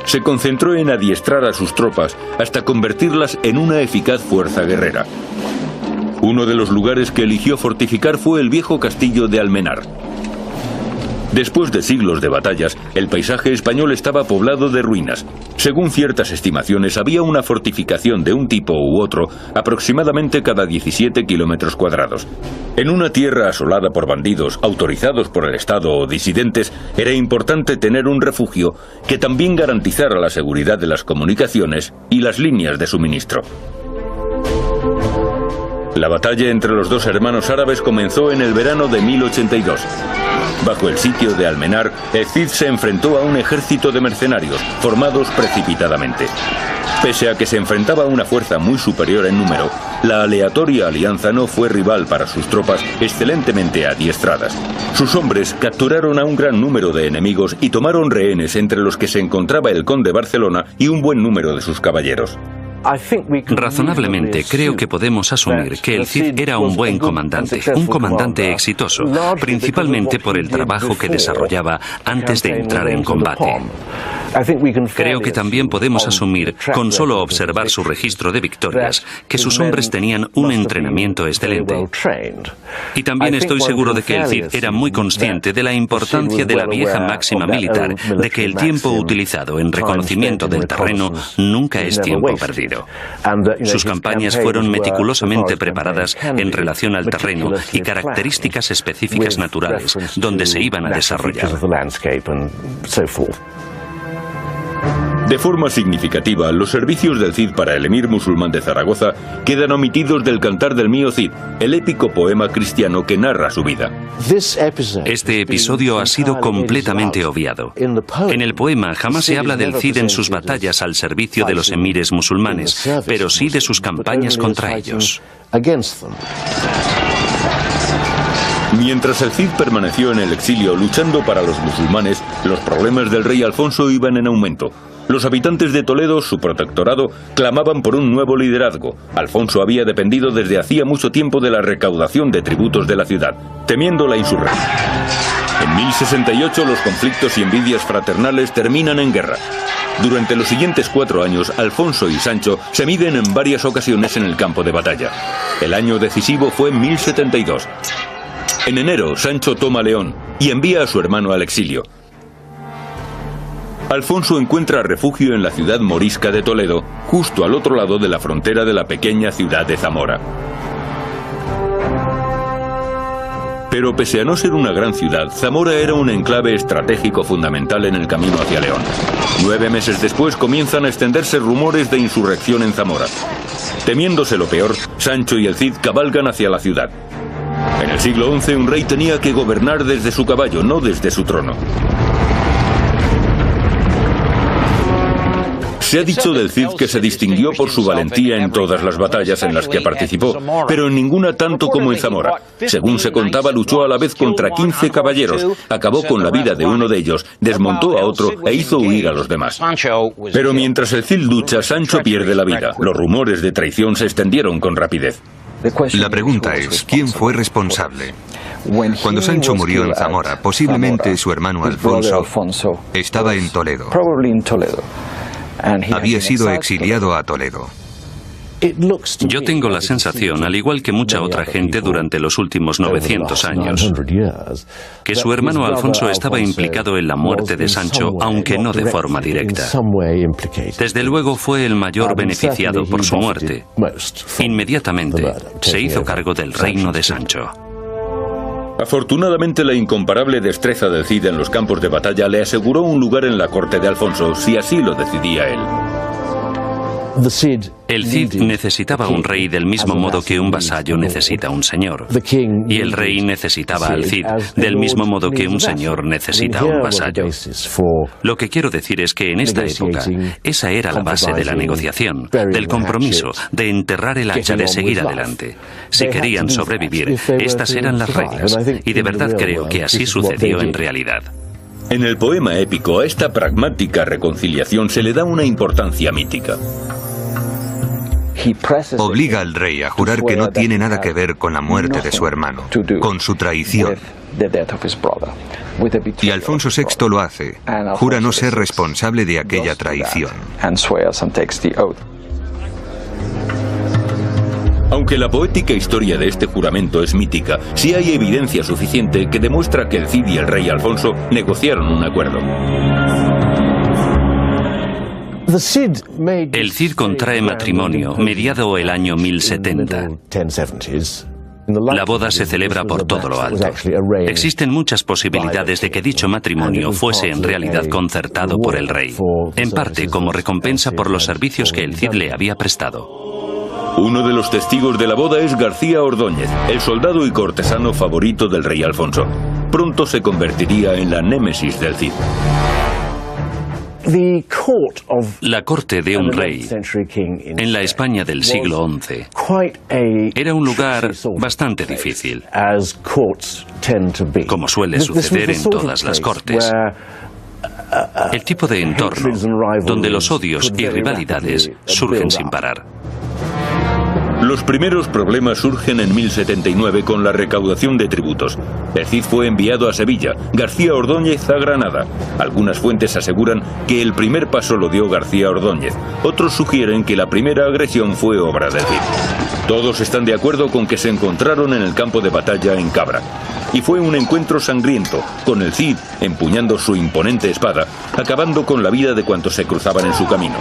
se concentró en adiestrar a sus tropas hasta convertirlas en una eficaz fuerza guerrera. Uno de los lugares que eligió fortificar fue el viejo castillo de Almenar. Después de siglos de batallas, el paisaje español estaba poblado de ruinas. Según ciertas estimaciones, había una fortificación de un tipo u otro aproximadamente cada 17 kilómetros cuadrados. En una tierra asolada por bandidos, autorizados por el Estado o disidentes, era importante tener un refugio que también garantizara la seguridad de las comunicaciones y las líneas de suministro. La batalla entre los dos hermanos árabes comenzó en el verano de 1082. Bajo el sitio de Almenar, el Cid se enfrentó a un ejército de mercenarios, formados precipitadamente. Pese a que se enfrentaba a una fuerza muy superior en número, la aleatoria alianza no fue rival para sus tropas excelentemente adiestradas. Sus hombres capturaron a un gran número de enemigos y tomaron rehenes, entre los que se encontraba el conde Barcelona y un buen número de sus caballeros. Razonablemente, creo que podemos asumir que el Cid era un buen comandante, un comandante exitoso, principalmente por el trabajo que desarrollaba antes de entrar en combate. Creo que también podemos asumir, con solo observar su registro de victorias, que sus hombres tenían un entrenamiento excelente. Y también estoy seguro de que el Cid era muy consciente de la importancia de la vieja máxima militar, de que el tiempo utilizado en reconocimiento del terreno nunca es tiempo perdido. Sus campañas fueron meticulosamente preparadas en relación al terreno y características específicas naturales donde se iban a desarrollar. De forma significativa, los servicios del Cid para el emir musulmán de Zaragoza quedan omitidos del Cantar del Mío Cid, el épico poema cristiano que narra su vida. Este episodio ha sido completamente obviado. En el poema jamás se habla del Cid en sus batallas al servicio de los emires musulmanes, pero sí de sus campañas contra ellos. Mientras el Cid permaneció en el exilio luchando para los musulmanes, los problemas del rey Alfonso iban en aumento. Los habitantes de Toledo, su protectorado, clamaban por un nuevo liderazgo. Alfonso había dependido desde hacía mucho tiempo de la recaudación de tributos de la ciudad, temiendo la insurrección. En 1068 los conflictos y envidias fraternales terminan en guerra. Durante los siguientes 4 años, Alfonso y Sancho se miden en varias ocasiones en el campo de batalla. El año decisivo fue 1072. En enero, Sancho toma León y envía a su hermano al exilio. Alfonso encuentra refugio en la ciudad morisca de Toledo, justo al otro lado de la frontera de la pequeña ciudad de Zamora. Pero pese a no ser una gran ciudad, Zamora era un enclave estratégico fundamental en el camino hacia León. 9 meses después comienzan a extenderse rumores de insurrección en Zamora. Temiéndose lo peor, Sancho y el Cid cabalgan hacia la ciudad. En el siglo XI un rey tenía que gobernar desde su caballo, no desde su trono. Se ha dicho del Cid que se distinguió por su valentía en todas las batallas en las que participó, pero en ninguna tanto como en Zamora. Según se contaba, luchó a la vez contra 15 caballeros, acabó con la vida de uno de ellos, desmontó a otro e hizo huir a los demás. Pero mientras el Cid lucha, Sancho pierde la vida. Los rumores de traición se extendieron con rapidez. La pregunta es, ¿quién fue responsable? Cuando Sancho murió en Zamora, posiblemente su hermano Alfonso estaba en Toledo. Había sido exiliado a Toledo. Yo tengo la sensación, al igual que mucha otra gente durante los últimos 900 años, que su hermano Alfonso estaba implicado en la muerte de Sancho, aunque no de forma directa. Desde luego fue el mayor beneficiado por su muerte. Inmediatamente se hizo cargo del reino de Sancho. Afortunadamente, la incomparable destreza del Cid en los campos de batalla le aseguró un lugar en la corte de Alfonso, si así lo decidía él. El Cid necesitaba un rey del mismo modo que un vasallo necesita un señor. Y el rey necesitaba al Cid del mismo modo que un señor necesita un vasallo. Lo que quiero decir es que en esta época esa era la base de la negociación, del compromiso, de enterrar el hacha, de seguir adelante. Si querían sobrevivir, estas eran las reglas. Y de verdad creo que así sucedió en realidad. En el poema épico a esta pragmática reconciliación se le da una importancia mítica. Obliga al rey a jurar que no tiene nada que ver con la muerte de su hermano, con su traición. Y Alfonso VI lo hace. Jura no ser responsable de aquella traición. Aunque la poética historia de este juramento es mítica, sí hay evidencia suficiente que demuestra que el Cid y el rey Alfonso negociaron un acuerdo. El Cid contrae matrimonio mediado el año 1070. La boda se celebra por todo lo alto. Existen muchas posibilidades de que dicho matrimonio fuese en realidad concertado por el rey, en parte como recompensa por los servicios que el Cid le había prestado. Uno de los testigos de la boda es García Ordóñez, el soldado y cortesano favorito del rey Alfonso. Pronto se convertiría en la némesis del Cid. La corte de un rey en la España del siglo XI era un lugar bastante difícil, como suele suceder en todas las cortes. El tipo de entorno donde los odios y rivalidades surgen sin parar. Los primeros problemas surgen en 1079 con la recaudación de tributos. El Cid fue enviado a Sevilla, García Ordóñez a Granada. Algunas fuentes aseguran que el primer paso lo dio García Ordóñez. Otros sugieren que la primera agresión fue obra del Cid. Todos están de acuerdo con que se encontraron en el campo de batalla en Cabra. Y fue un encuentro sangriento, con el Cid empuñando su imponente espada, acabando con la vida de cuantos se cruzaban en su camino.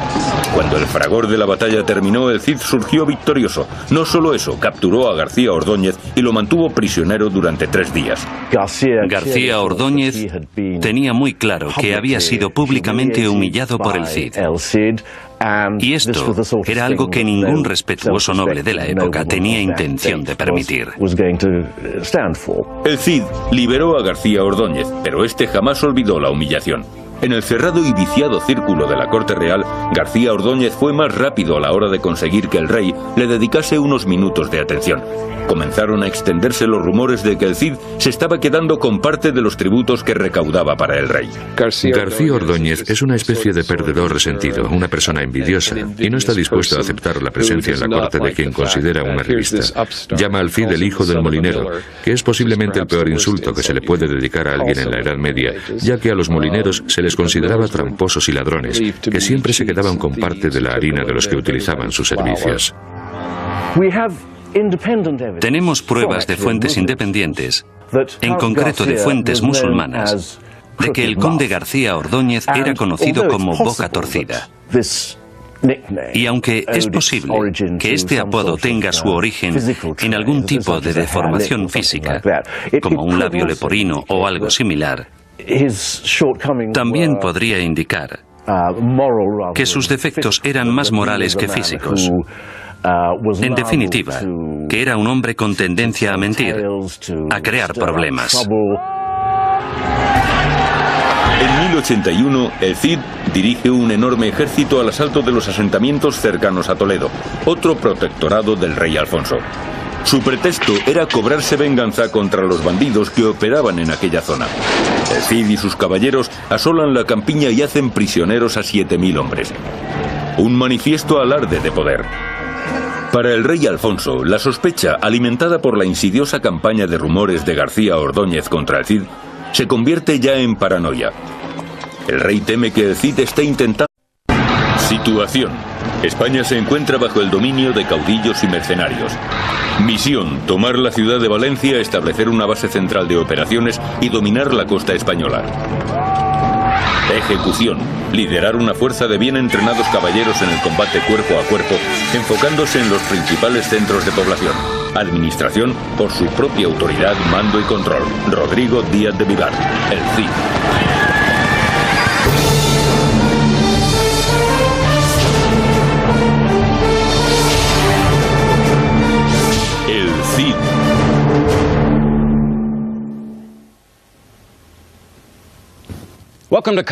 Cuando el fragor de la batalla terminó, el Cid surgió victorioso. No solo eso, capturó a García Ordóñez y lo mantuvo prisionero durante 3 días. García Ordóñez tenía muy claro que había sido públicamente humillado por el Cid. Y esto era algo que ningún respetuoso noble de la época tenía intención de permitir. El Cid liberó a García Ordóñez, pero este jamás olvidó la humillación. En el cerrado y viciado círculo de la corte real, García Ordóñez fue más rápido a la hora de conseguir que el rey le dedicase unos minutos de atención. Comenzaron a extenderse los rumores de que el Cid se estaba quedando con parte de los tributos que recaudaba para el rey. García Ordóñez es una especie de perdedor resentido, una persona envidiosa, y no está dispuesto a aceptar la presencia en la corte de quien considera un arribista. Llama al Cid el hijo del molinero, que es posiblemente el peor insulto que se le puede dedicar a alguien en la Edad Media, ya que a los molineros se les consideraba tramposos y ladrones, que siempre se quedaban con parte de la harina de los que utilizaban sus servicios. Tenemos pruebas de fuentes independientes, en concreto de fuentes musulmanas, de que el conde García Ordóñez era conocido como Boca Torcida. Y aunque es posible que este apodo tenga su origen en algún tipo de deformación física, como un labio leporino o algo similar, también podría indicar que sus defectos eran más morales que físicos. En definitiva, que era un hombre con tendencia a mentir, a crear problemas. En 1081, el Cid dirige un enorme ejército al asalto de los asentamientos cercanos a Toledo, otro protectorado del rey Alfonso. Su pretexto era cobrarse venganza contra los bandidos que operaban en aquella zona. El Cid y sus caballeros asolan la campiña y hacen prisioneros a 7000 hombres. Un manifiesto alarde de poder. Para el rey Alfonso, la sospecha, alimentada por la insidiosa campaña de rumores de García Ordóñez contra el Cid, se convierte ya en paranoia. El rey teme que el Cid esté intentando Situación. España se encuentra bajo el dominio de caudillos y mercenarios. Misión: tomar la ciudad de Valencia, establecer una base central de operaciones y dominar la costa española. Ejecución: liderar una fuerza de bien entrenados caballeros en el combate cuerpo a cuerpo, enfocándose en los principales centros de población. Administración: por su propia autoridad, mando y control. Rodrigo Díaz de Vivar, el Cid.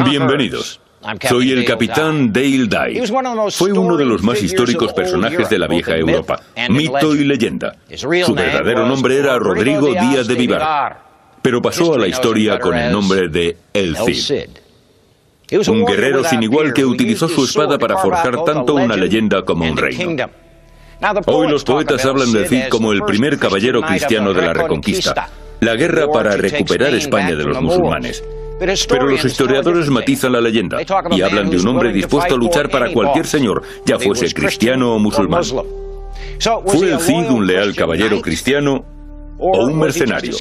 Bienvenidos. Soy el capitán Dale Dye. Fue uno de los más históricos personajes de la vieja Europa, mito y leyenda. Su verdadero nombre era Rodrigo Díaz de Vivar, pero pasó a la historia con el nombre de El Cid. Un guerrero sin igual que utilizó su espada para forjar tanto una leyenda como un reino. Hoy los poetas hablan del Cid como el primer caballero cristiano de la Reconquista, la guerra para recuperar España de los musulmanes. Pero los historiadores matizan la leyenda y hablan de un hombre dispuesto a luchar para cualquier señor, ya fuese cristiano o musulmán. ¿Fue el Cid un leal caballero cristiano o un mercenario?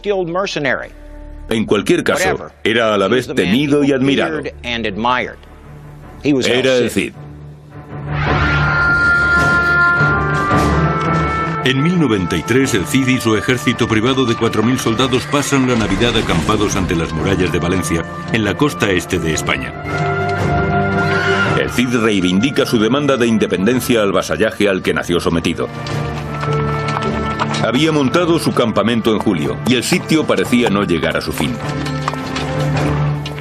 En cualquier caso, era a la vez temido y admirado. Era el Cid. En 1093, el Cid y su ejército privado de 4.000 soldados pasan la Navidad acampados ante las murallas de Valencia, en la costa este de España. El Cid reivindica su demanda de independencia al vasallaje al que nació sometido. Había montado su campamento en julio, y el sitio parecía no llegar a su fin.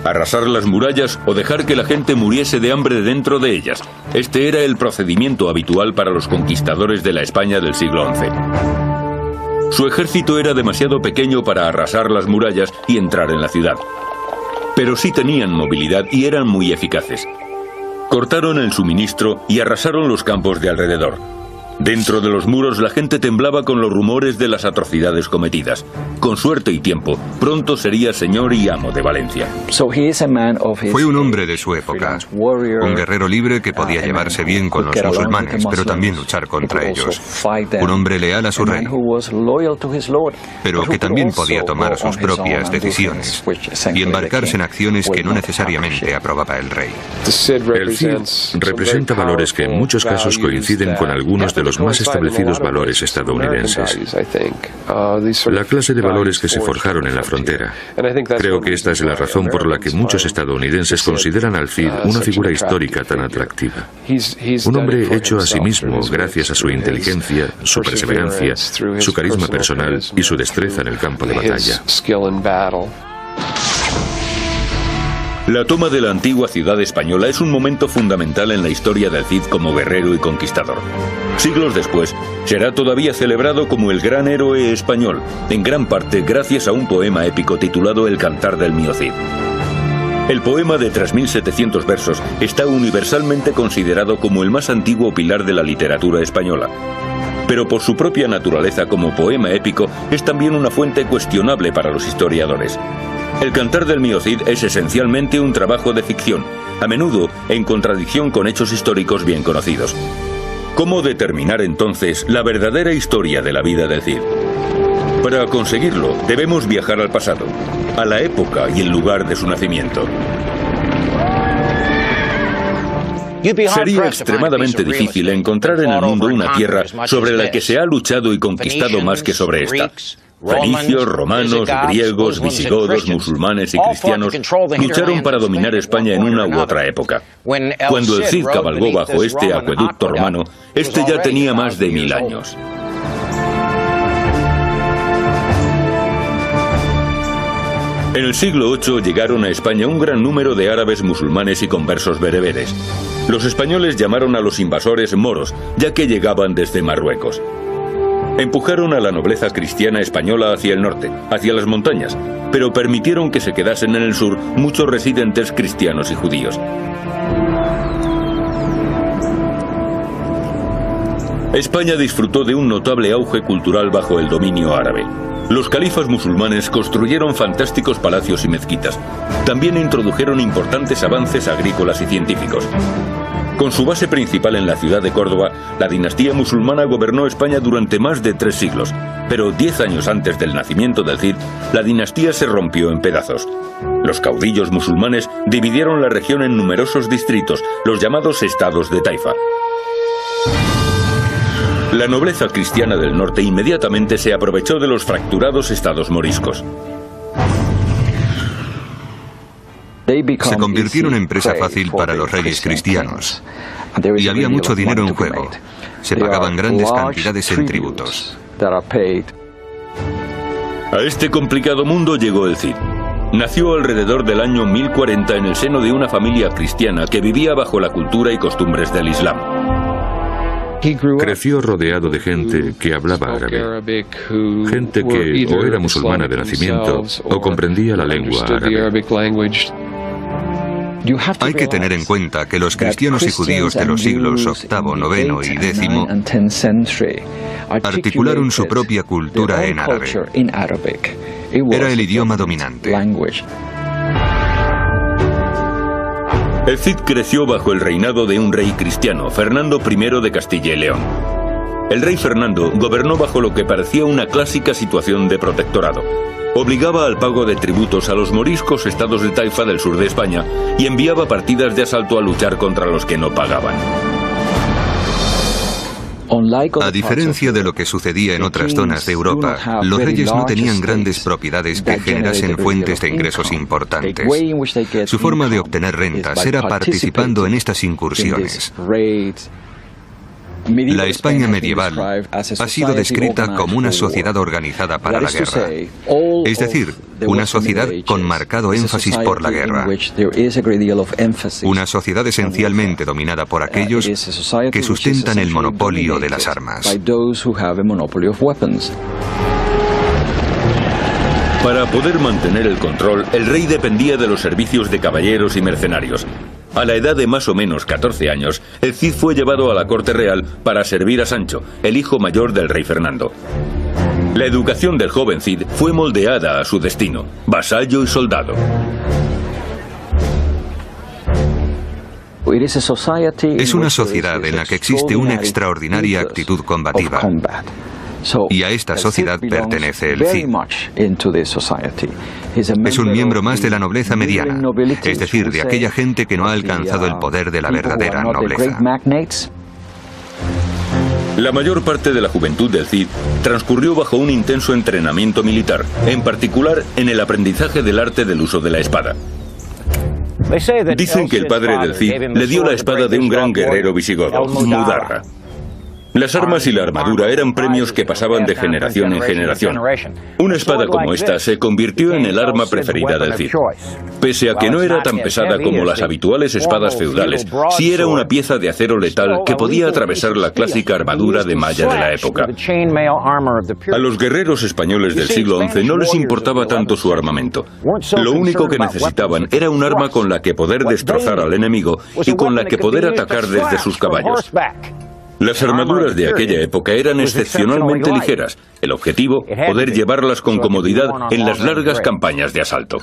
Arrasar las murallas o dejar que la gente muriese de hambre dentro de ellas. Este era el procedimiento habitual para los conquistadores de la España del siglo XI. Su ejército era demasiado pequeño para arrasar las murallas y entrar en la ciudad. Pero sí tenían movilidad y eran muy eficaces. Cortaron el suministro y arrasaron los campos de alrededor. Dentro de los muros la gente temblaba con los rumores de las atrocidades cometidas. Con suerte y tiempo, pronto sería señor y amo de Valencia. Fue un hombre de su época, un guerrero libre que podía llevarse bien con los musulmanes, pero también luchar contra ellos. Un hombre leal a su rey, pero que también podía tomar sus propias decisiones y embarcarse en acciones que no necesariamente aprobaba el rey. El Cid representa valores que en muchos casos coinciden con algunos de los más establecidos valores estadounidenses. La clase de valores que se forjaron en la frontera. Creo que esta es la razón por la que muchos estadounidenses consideran al Cid una figura histórica tan atractiva. Un hombre hecho a sí mismo gracias a su inteligencia, su perseverancia, su carisma personal y su destreza en el campo de batalla. La toma de la antigua ciudad española es un momento fundamental en la historia del Cid como guerrero y conquistador. Siglos después, será todavía celebrado como el gran héroe español, en gran parte gracias a un poema épico titulado El Cantar del Mío Cid. El poema de 3.700 versos está universalmente considerado como el más antiguo pilar de la literatura española. Pero por su propia naturaleza como poema épico es también una fuente cuestionable para los historiadores. El Cantar del Mío Cid es esencialmente un trabajo de ficción, a menudo en contradicción con hechos históricos bien conocidos. ¿Cómo determinar entonces la verdadera historia de la vida del Cid? Para conseguirlo, debemos viajar al pasado, a la época y el lugar de su nacimiento. Sería extremadamente difícil encontrar en el mundo una tierra sobre la que se ha luchado y conquistado más que sobre esta. Fenicios, romanos, griegos, visigodos, musulmanes y cristianos lucharon para dominar España en una u otra época. Cuando el Cid cabalgó bajo este acueducto romano, este ya tenía más de 1000 años. En el siglo VIII llegaron a España un gran número de árabes musulmanes y conversos bereberes. Los españoles llamaron a los invasores moros, ya que llegaban desde Marruecos. Empujaron a la nobleza cristiana española hacia el norte, hacia las montañas, pero permitieron que se quedasen en el sur muchos residentes cristianos y judíos. España disfrutó de un notable auge cultural bajo el dominio árabe. Los califas musulmanes construyeron fantásticos palacios y mezquitas. También introdujeron importantes avances agrícolas y científicos. Con su base principal en la ciudad de Córdoba, la dinastía musulmana gobernó España durante más de 3 siglos. Pero 10 años antes del nacimiento del Cid, la dinastía se rompió en pedazos. Los caudillos musulmanes dividieron la región en numerosos distritos, los llamados estados de Taifa. La nobleza cristiana del norte inmediatamente se aprovechó de los fracturados estados moriscos. Se convirtieron en presa fácil para los reyes cristianos. Y había mucho dinero en juego. Se pagaban grandes cantidades en tributos. A este complicado mundo llegó el Cid. Nació alrededor del año 1040 en el seno de una familia cristiana que vivía bajo la cultura y costumbres del Islam. Creció rodeado de gente que hablaba árabe, gente que o era musulmana de nacimiento o comprendía la lengua árabe. Hay que tener en cuenta que los cristianos y judíos de los siglos VIII, IX y X articularon su propia cultura en árabe. Era el idioma dominante. El Cid creció bajo el reinado de un rey cristiano, Fernando I de Castilla y León. El rey Fernando gobernó bajo lo que parecía una clásica situación de protectorado. Obligaba al pago de tributos a los moriscos estados de Taifa del sur de España y enviaba partidas de asalto a luchar contra los que no pagaban. A diferencia de lo que sucedía en otras zonas de Europa, los reyes no tenían grandes propiedades que generasen fuentes de ingresos importantes. Su forma de obtener rentas era participando en estas incursiones. La España medieval ha sido descrita como una sociedad organizada para la guerra, es decir, una sociedad con marcado énfasis por la guerra. Una sociedad esencialmente dominada por aquellos que sustentan el monopolio de las armas. Para poder mantener el control, el rey dependía de los servicios de caballeros y mercenarios. A la edad de más o menos 14 años, el Cid fue llevado a la corte real para servir a Sancho, el hijo mayor del rey Fernando. La educación del joven Cid fue moldeada a su destino, vasallo y soldado. Es una sociedad en la que existe una extraordinaria actitud combativa. Y a esta sociedad pertenece el Cid. Es un miembro más de la nobleza mediana, es decir, de aquella gente que no ha alcanzado el poder de la verdadera nobleza. La mayor parte de la juventud del Cid transcurrió bajo un intenso entrenamiento militar, en particular en el aprendizaje del arte del uso de la espada. Dicen que el padre del Cid le dio la espada de un gran guerrero visigodo, Mudarra. Las armas y la armadura eran premios que pasaban de generación en generación. Una espada como esta se convirtió en el arma preferida del Cid. Pese a que no era tan pesada como las habituales espadas feudales, sí era una pieza de acero letal que podía atravesar la clásica armadura de malla de la época. A los guerreros españoles del siglo XI no les importaba tanto su armamento. Lo único que necesitaban era un arma con la que poder destrozar al enemigo y con la que poder atacar desde sus caballos. Las armaduras de aquella época eran excepcionalmente ligeras. El objetivo, poder llevarlas con comodidad en las largas campañas de asalto.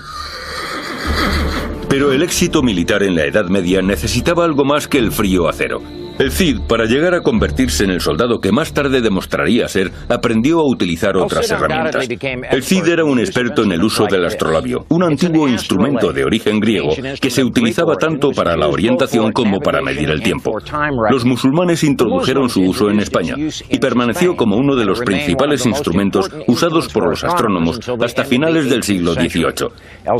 Pero el éxito militar en la Edad Media necesitaba algo más que el frío acero. El Cid, para llegar a convertirse en el soldado que más tarde demostraría ser, aprendió a utilizar otras herramientas. El Cid era un experto en el uso del astrolabio, un antiguo instrumento de origen griego que se utilizaba tanto para la orientación como para medir el tiempo. Los musulmanes introdujeron su uso en España y permaneció como uno de los principales instrumentos usados por los astrónomos hasta finales del siglo XVIII.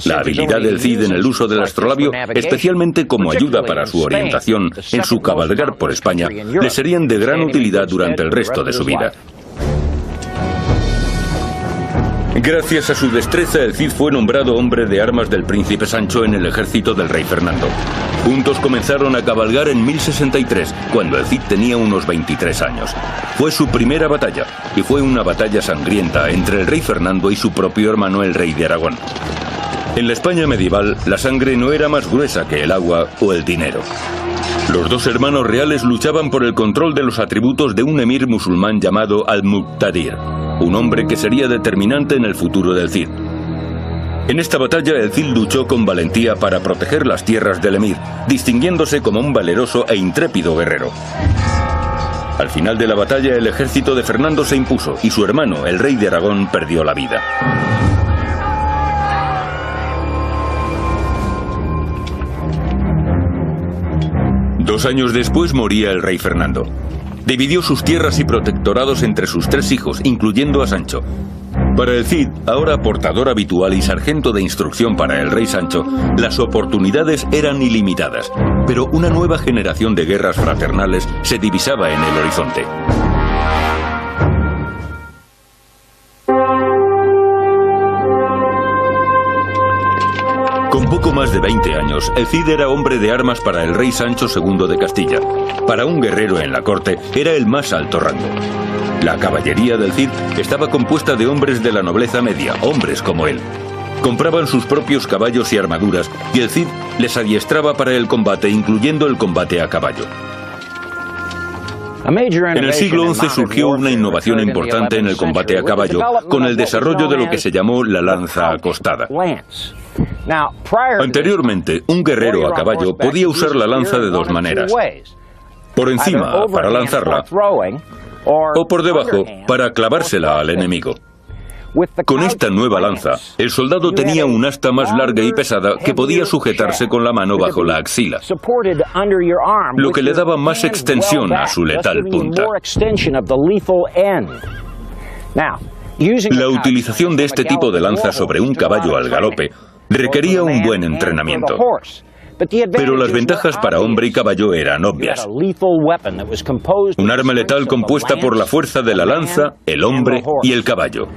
La habilidad del Cid en el uso del astrolabio, especialmente como ayuda para su orientación en su cabalgar por España, le serían de gran utilidad durante el resto de su vida. Gracias a su destreza, el Cid fue nombrado hombre de armas del príncipe Sancho en el ejército del rey Fernando. Juntos comenzaron a cabalgar en 1063, cuando el Cid tenía unos 23 años. Fue su primera batalla, y fue una batalla sangrienta entre el rey Fernando y su propio hermano, el rey de Aragón. En la España medieval, la sangre no era más gruesa que el agua o el dinero. Los dos hermanos reales luchaban por el control de los atributos de un emir musulmán llamado Al-Muqtadir. un hombre que sería determinante en el futuro del Cid. En esta batalla el Cid luchó con valentía para proteger las tierras del emir, distinguiéndose como un valeroso e intrépido guerrero. Al final de la batalla el ejército de Fernando se impuso y su hermano, el rey de Aragón, perdió la vida. Dos años después moría el rey Fernando. Dividió sus tierras y protectorados entre sus 3 hijos, incluyendo a Sancho. Para el Cid, ahora portador habitual y sargento de instrucción para el rey Sancho, las oportunidades eran ilimitadas, pero una nueva generación de guerras fraternales se divisaba en el horizonte. Con poco más de 20 años, el Cid era hombre de armas para el rey Sancho II de Castilla. Para un guerrero en la corte, era el más alto rango. La caballería del Cid estaba compuesta de hombres de la nobleza media, hombres como él. Compraban sus propios caballos y armaduras, y el Cid les adiestraba para el combate, incluyendo el combate a caballo. En el siglo XI surgió una innovación importante en el combate a caballo, con el desarrollo de lo que se llamó la lanza acostada. Anteriormente, un guerrero a caballo podía usar la lanza de 2 maneras: por encima, para lanzarla, o por debajo, para clavársela al enemigo. Con esta nueva lanza, el soldado tenía un asta más larga y pesada que podía sujetarse con la mano bajo la axila, lo que le daba más extensión a su letal punta. La utilización de este tipo de lanza sobre un caballo al galope requería un buen entrenamiento. Pero las ventajas para hombre y caballo eran obvias. Un arma letal compuesta por la fuerza de la lanza, el hombre y el caballo.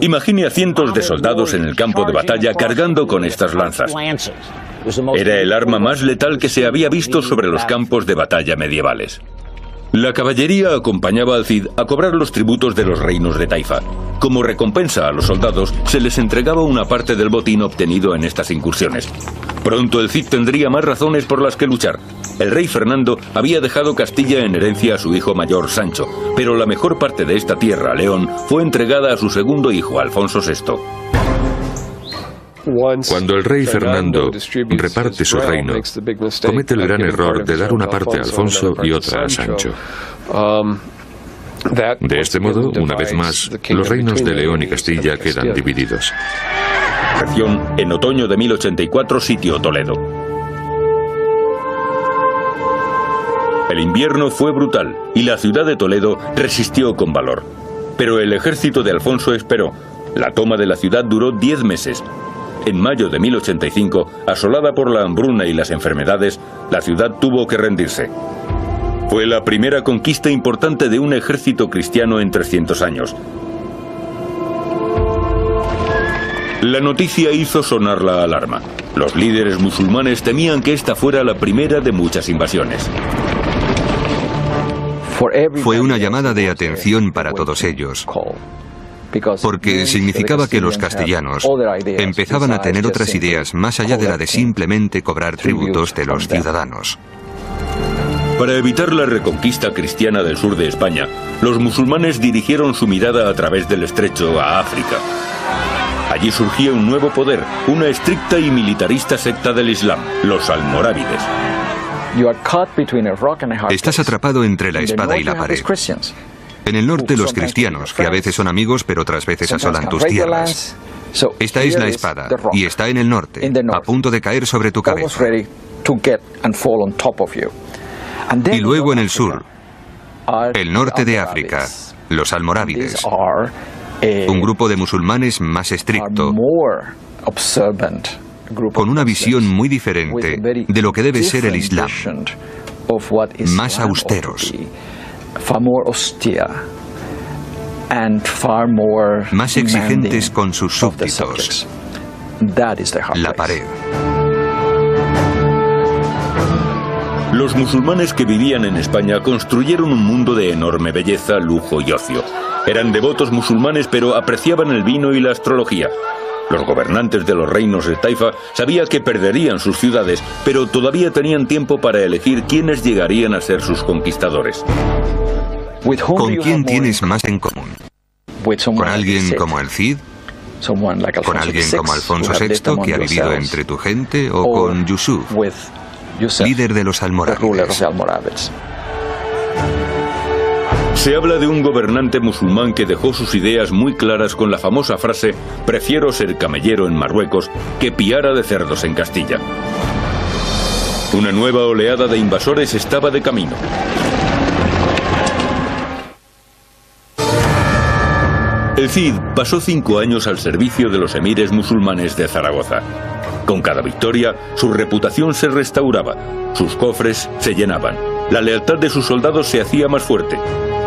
Imagine a cientos de soldados en el campo de batalla cargando con estas lanzas. Era el arma más letal que se había visto sobre los campos de batalla medievales. La caballería acompañaba al Cid a cobrar los tributos de los reinos de Taifa. Como recompensa a los soldados, se les entregaba una parte del botín obtenido en estas incursiones. Pronto el Cid tendría más razones por las que luchar. El rey Fernando había dejado Castilla en herencia a su hijo mayor Sancho, pero la mejor parte de esta tierra, León, fue entregada a su segundo hijo, Alfonso VI. Cuando el rey Fernando reparte su reino, comete el gran error de dar una parte a Alfonso y otra a Sancho. De este modo, una vez más, los reinos de León y Castilla quedan divididos. En otoño de 1084, sitió Toledo. El invierno fue brutal y la ciudad de Toledo resistió con valor. Pero el ejército de Alfonso esperó. La toma de la ciudad duró 10 meses. En mayo de 1085, asolada por la hambruna y las enfermedades, la ciudad tuvo que rendirse. Fue la primera conquista importante de un ejército cristiano en 300 años. La noticia hizo sonar la alarma. Los líderes musulmanes temían que esta fuera la primera de muchas invasiones. Fue una llamada de atención para todos ellos, porque significaba que los castellanos empezaban a tener otras ideas más allá de la de simplemente cobrar tributos de los ciudadanos. Para evitar la reconquista cristiana del sur de España, los musulmanes dirigieron su mirada a través del estrecho a África. Allí surgía un nuevo poder, una estricta y militarista secta del Islam, los almorávides. Estás atrapado entre la espada y la pared. En el norte los cristianos, que a veces son amigos pero otras veces asolan tus tierras. Esta es la espada, y está en el norte, a punto de caer sobre tu cabeza. Y luego en el sur, el norte de África, los almorávides, un grupo de musulmanes más estricto, con una visión muy diferente de lo que debe ser el Islam, más austeros, más exigentes con sus súbditos. La pared. Los musulmanes que vivían en España construyeron un mundo de enorme belleza, lujo y ocio. Eran devotos musulmanes, pero apreciaban el vino y la astrología. Los gobernantes de los reinos de Taifa sabían que perderían sus ciudades, pero todavía tenían tiempo para elegir quiénes llegarían a ser sus conquistadores. ¿Con quién tienes más en común? ¿Con alguien como el Cid? ¿Con alguien como Alfonso VI, que ha vivido entre tu gente? ¿O con Yusuf, líder de los almorávides? Se habla de un gobernante musulmán que dejó sus ideas muy claras con la famosa frase: prefiero ser camellero en Marruecos que piara de cerdos en Castilla. Una nueva oleada de invasores estaba de camino. El Cid pasó 5 años al servicio de los emires musulmanes de Zaragoza. Con cada victoria, su reputación se restauraba, sus cofres se llenaban, la lealtad de sus soldados se hacía más fuerte.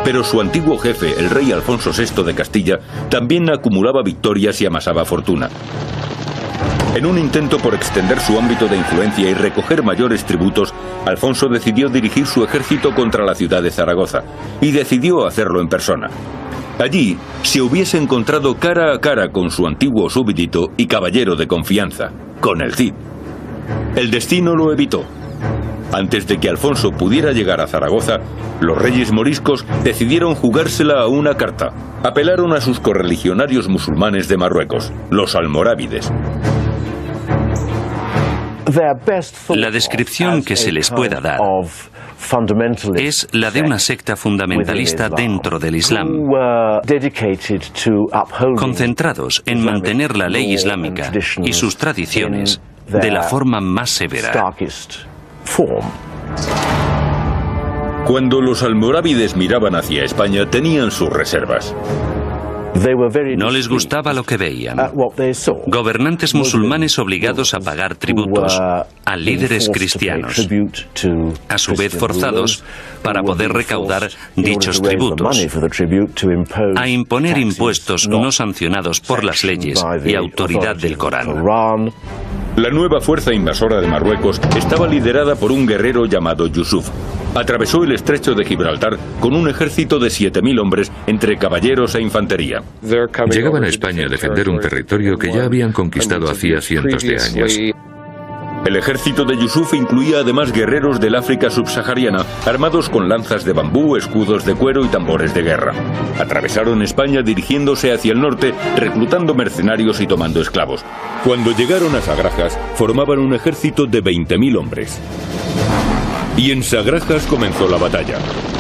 Pero su antiguo jefe, el rey Alfonso VI de Castilla, también acumulaba victorias y amasaba fortuna. En un intento por extender su ámbito de influencia y recoger mayores tributos, Alfonso decidió dirigir su ejército contra la ciudad de Zaragoza, y decidió hacerlo en persona. Allí se hubiese encontrado cara a cara con su antiguo súbdito y caballero de confianza, con el Cid. El destino lo evitó. Antes de que Alfonso pudiera llegar a Zaragoza, los reyes moriscos decidieron jugársela a una carta. Apelaron a sus correligionarios musulmanes de Marruecos, los almorávides. La descripción que se les pueda dar es la de una secta fundamentalista dentro del Islam, concentrados en mantener la ley islámica y sus tradiciones de la forma más severa. Cuando los almorávides miraban hacia España, tenían sus reservas. No les gustaba lo que veían. Gobernantes musulmanes obligados a pagar tributos a líderes cristianos, a su vez forzados para poder recaudar dichos tributos, a imponer impuestos no sancionados por las leyes y autoridad del Corán. La nueva fuerza invasora de Marruecos estaba liderada por un guerrero llamado Yusuf. Atravesó el estrecho de Gibraltar con un ejército de 7.000 hombres entre caballeros e infantería. Llegaban a España a defender un territorio que ya habían conquistado hacía cientos de años. El ejército de Yusuf incluía además guerreros del África subsahariana, armados con lanzas de bambú, escudos de cuero y tambores de guerra. Atravesaron España dirigiéndose hacia el norte, reclutando mercenarios y tomando esclavos. Cuando llegaron a Sagrajas, formaban un ejército de 20.000 hombres. Y en Sagrajas comenzó la batalla.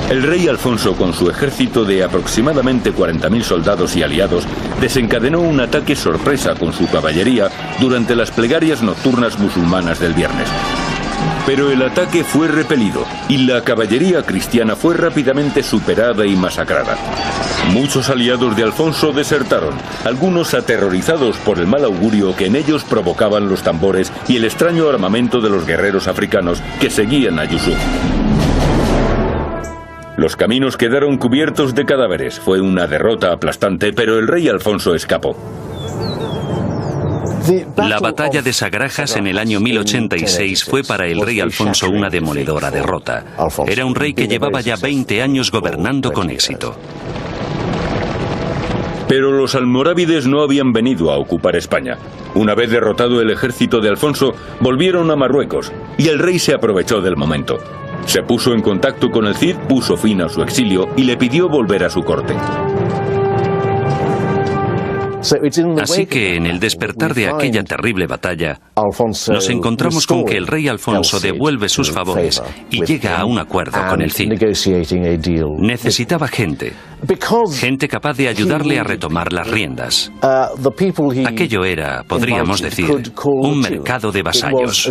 El rey Alfonso, con su ejército de aproximadamente 40.000 soldados y aliados, desencadenó un ataque sorpresa con su caballería durante las plegarias nocturnas musulmanas del viernes. Pero el ataque fue repelido y la caballería cristiana fue rápidamente superada y masacrada. Muchos aliados de Alfonso desertaron, algunos aterrorizados por el mal augurio que en ellos provocaban los tambores y el extraño armamento de los guerreros africanos que seguían a Yusuf. Los caminos quedaron cubiertos de cadáveres. Fue una derrota aplastante, pero el rey Alfonso escapó. La batalla de Sagrajas en el año 1086 fue para el rey Alfonso una demoledora derrota. Era un rey que llevaba ya 20 años gobernando con éxito. Pero los almorávides no habían venido a ocupar España. Una vez derrotado el ejército de Alfonso, volvieron a Marruecos, y el rey se aprovechó del momento. Se puso en contacto con el Cid, puso fin a su exilio y le pidió volver a su corte. Así que en el despertar de aquella terrible batalla, nos encontramos con que el rey Alfonso devuelve sus favores y llega a un acuerdo con el Cid. Necesitaba gente capaz de ayudarle a retomar las riendas. Aquello era, podríamos decir, un mercado de vasallos.